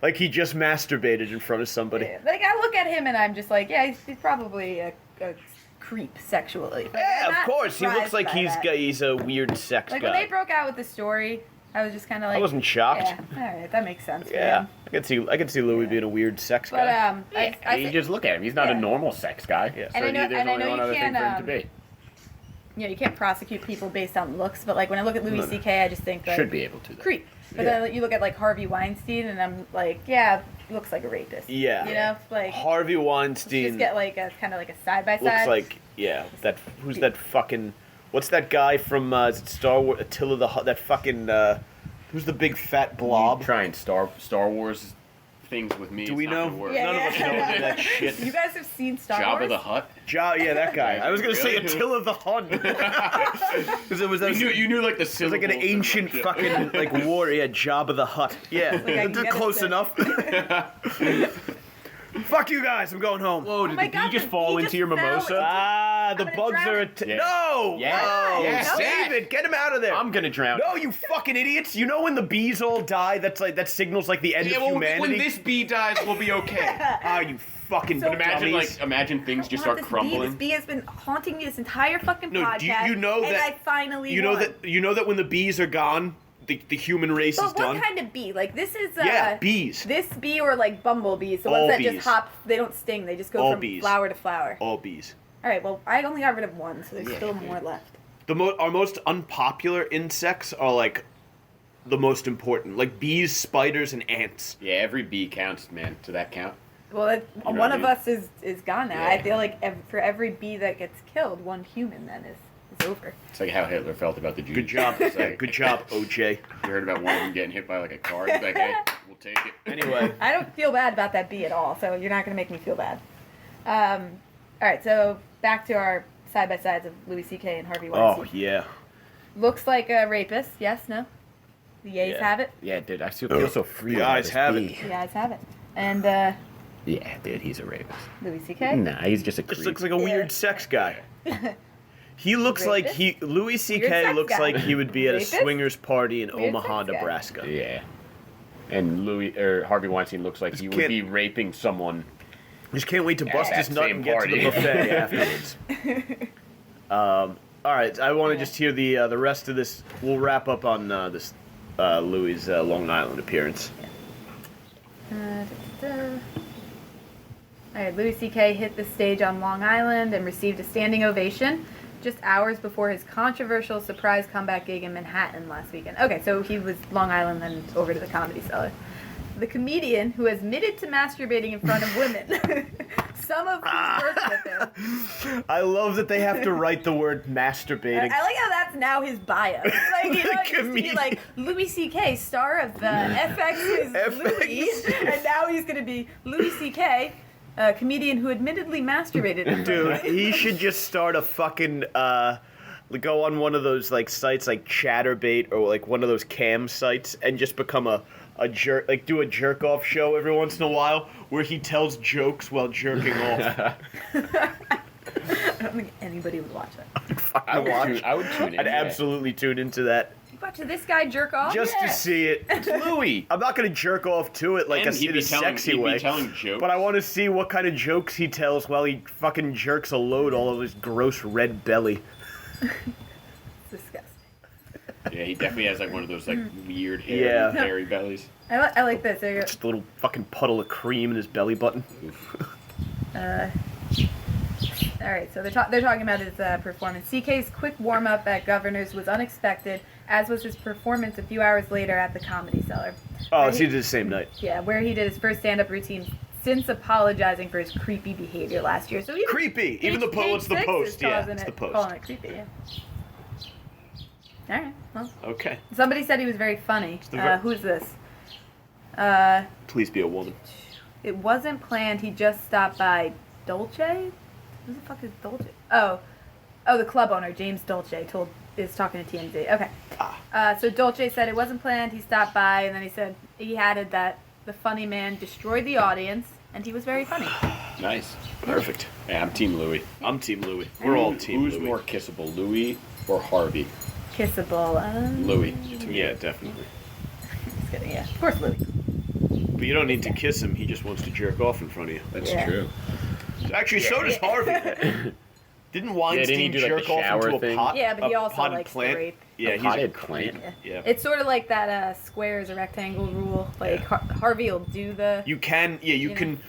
Like he just masturbated in front of somebody. Yeah. Like, I look at him and I'm just like, yeah, he's probably a creep sexually. Like, I'm Yeah, of not course. He looks surprised like by that. he's a weird sex Like, guy. when they broke out with the story, I was just kind of like... I wasn't shocked. Yeah, alright, that makes sense. for Yeah, him. I could see Louis being a weird sex But, guy. I You thi- just look at him. He's not Yeah. a normal sex guy. Yeah. And I know- there's and I only know one you other thing can't, for him to be. you know, you can't prosecute people based on looks, but like when I look at Louis C.K., I just think like Should be able to. Though. creep. But Yeah. then you look at like Harvey Weinstein, and I'm like, yeah, he looks like a rapist. Yeah. You know, like Harvey let's Weinstein just get like a kind of like a side by looks side. like who's that fucking what's that guy from is it Star Wars Attila the Hun, that fucking who's the big fat blob? Trying Star Wars things with me. Do it's we not know? gonna work. Yeah, None of us know that shit. You guys have seen Star Jabba Wars? the Hutt. Yeah, that guy. I was gonna say Really? Attila the Hun. Because it was You knew like the it was like an syllables and, ancient like, fucking like war. Yeah, Jabba the Hutt. Yeah, I can get close it. enough. Fuck you guys! I'm going home. Whoa, Oh my God, he just fell your into- Ah, the I'm gonna bugs drown are. him. Yeah. No! Yeah. No! Yes, Save yes. it! Get him out of there! I'm gonna drown. No, you fucking idiots! You know when the bees all die, that signals like the end Yeah, of well, humanity? when this bee dies, we'll be okay. Ah, you fucking So- Imagine dummies. imagine things just start This crumbling. bee has been haunting me this entire fucking No, podcast. do you know and that- I finally You know won. that when the bees are gone, the human race is But what done. kind of bee? Like this is Yeah, bees. This bee or like bumblebees, the All ones that bees. just hop. They don't sting. They just go All from bees. flower to flower. All bees. All right. Well, I only got rid of one, so there's still more left. Our most unpopular insects are like the most important, like bees, spiders, and ants. Yeah, every bee counts, man. Does that count? Well, know one what I of mean? us is gone now. Yeah. I feel like for every bee that gets killed, one human then is over. It's like how Hitler felt about the Jews. Good job. It's like, Good job, OJ. You heard about one of them getting hit by like a car? He's like, hey, we'll take it. Anyway, I don't feel bad about that bee at all, so you're not going to make me feel bad. All right, so back to our side-by-sides of Louis C.K. and Harvey Weinstein. oh yeah. Looks like a rapist, yes, no? The yeas Yeah. have it? Yeah, dude, I feel so free. The eyes have it. The eyes have it. And Yeah, dude, he's a rapist. Louis C.K.? Nah, he's just a creep. This looks like a weird Yeah. sex guy. He looks like Rapist? Louis Weird C.K. sex looks guy. like he would be at a Rapist? swingers party in Weird Omaha, sex guy. Nebraska. Yeah. And Harvey Weinstein looks like he would can't- be raping someone. Just can't wait to bust At his that nut same and get to the party. buffet afterwards. All right, I want to just hear the rest of this. We'll wrap up on this Louis' Long Island appearance. All right, Louis C.K. hit the stage on Long Island and received a standing ovation just hours before his controversial surprise comeback gig in Manhattan last weekend. Okay, so he was Long Island, then over to the Comedy Cellar. The comedian who admitted to masturbating in front of women, some of whom worked with him. I love that they have to write the word I masturbating. like how that's now his bio. Like, you know, it used to be Comedian. like Louis C.K., star of FX's Louis, and now he's going to be Louis C.K., a comedian who admittedly masturbated. in front Dude, of he should just start a fucking go on one of those like sites like Chatterbait or like one of those cam sites and just become a jerk, like do a jerk off show every once in a while where he tells jokes while jerking off. I don't think anybody would watch that. I would tune in. I'd absolutely tune into that You watch this guy jerk off? just to see it. It's Louis. I'm not gonna jerk off to it like And a, he'd in be a telling- sexy he'd be way, telling jokes. but I want to see what kind of jokes he tells while he fucking jerks a load all of his gross red belly. It's disgusting. Yeah, he definitely has like one of those like weird Yeah. hairy bellies. I like this. There you Just a little fucking puddle of cream in his belly button. go. All right, so they're talking about his performance. CK's quick warm-up at Governor's was unexpected, as was his performance a few hours later at the Comedy Cellar. Oh, Where so he- he did the same night. Yeah, where he did his first stand-up routine since apologizing for his creepy behavior last year. So even Creepy. page- Even the page what's the 6 post? is Yeah, calling it's the post. Calling it creepy, yeah. All right, well, Okay. somebody said he was very funny. the ver- Who's this? Please be a woman. It wasn't planned. He just stopped by Dolce. Who the fuck is Dolce? Oh, the club owner James Dolce is talking to TMZ. Okay. So Dolce said it wasn't planned. He stopped by, and then he added that the funny man destroyed the audience, and he was very funny. Nice. Perfect. Yeah, I'm Team Louis. I'm Team Louis. We're all Team Who's Louis. more kissable, Louis or Harvey? Kissable. Louis. Yeah, definitely. Just kidding. Yeah, of course, Louis. But you don't need to kiss him. He just wants to jerk off in front of you. That's Yeah. true. Actually, so does Harvey. Didn't Weinstein do, like, the jerk off shower into a thing? pot? Yeah, but he a also potted likes to plant? rape. Yeah, A he's potted a plant? creep. Yeah. It's sort of like that square is a rectangle rule. Like Harvey will do the. You can, you know? can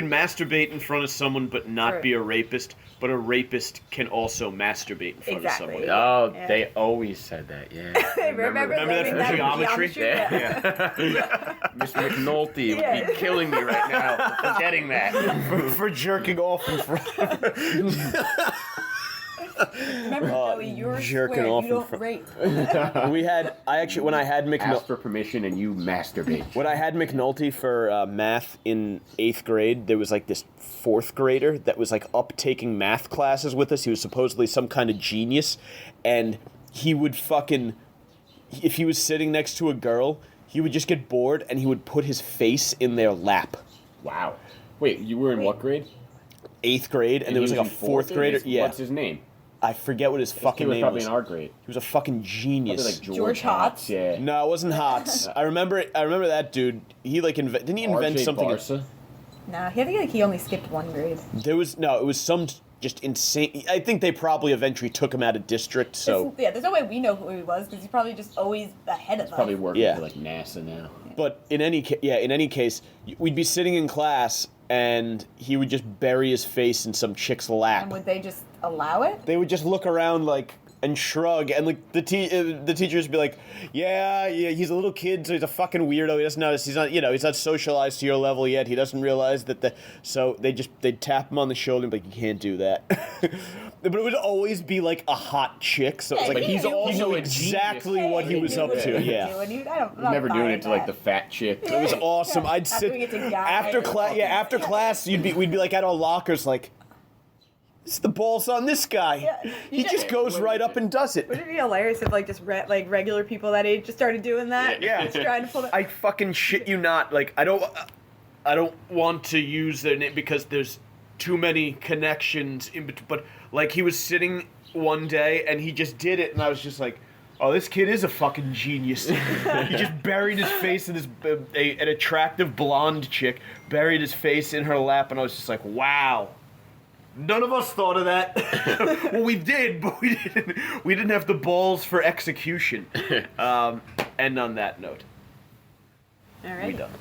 masturbate in front of someone, but not Right. be a rapist. But a rapist can also masturbate in front Exactly. of someone. Oh, Yeah. they always said that, yeah. Remember that learning from in geometry? Yeah. Mr. McNulty Yeah. would be killing me right now for forgetting that. For jerking off in front. Remember, Joey, you're jerking square. off You in don't front- rape. when I had Ask for permission and you masturbate. When I had McNulty for math in 8th grade, there was like this 4th grader that was like up taking math classes with us. He was supposedly some kind of genius, and he would fucking, if he was sitting next to a girl, he would just get bored and he would put his face in their lap. Wow. Wait, you were in what grade? 8th grade, and there was he like a in 4th grader. Yeah, What's his name? I forget what his He fucking was name probably was. in our grade. He was a fucking genius. Probably like George Hotz? Yeah. No, it wasn't Hotz. I remember that dude. He like didn't he invent RJ something? Barca? Nah, I think like he only skipped 1 grade. It was some just insane. I think they probably eventually took him out of district. So Yeah, there's no way we know who he was because he's probably just always ahead of us. Probably working Yeah. for like NASA now. But in any case, we'd be sitting in class and he would just bury his face in some chick's lap. And would they just allow it? They would just look around like and shrug, and like the teachers would be like, yeah, he's a little kid, so he's a fucking weirdo. He doesn't know, he's not socialized to your level yet. He doesn't realize that so they'd tap him on the shoulder and be like, you can't do that. But it would always be like a hot chick, so it's Yeah, like he knew knew exactly what he was up to. Yeah. I'm Never doing it to like the fat chick. It was awesome. I'd Not doing it sit to guys. after class. Yeah, after class, we'd be like at our lockers, like, "This is the balls on this guy. Yeah, He just goes right up and does it." Would it be hilarious if like just regular people that age just started doing that? Yeah. Just trying to pull that. I fucking shit you not. Like, I don't want to use their name because there's too many connections in between. But like, he was sitting one day and he just did it, and I was just like, "Oh, this kid is a fucking genius." He just buried his face in an attractive blonde chick, buried his face in her lap, and I was just like, "Wow." None of us thought of that. Well, we did, but we didn't have the balls for execution. And on that note, All right. we done.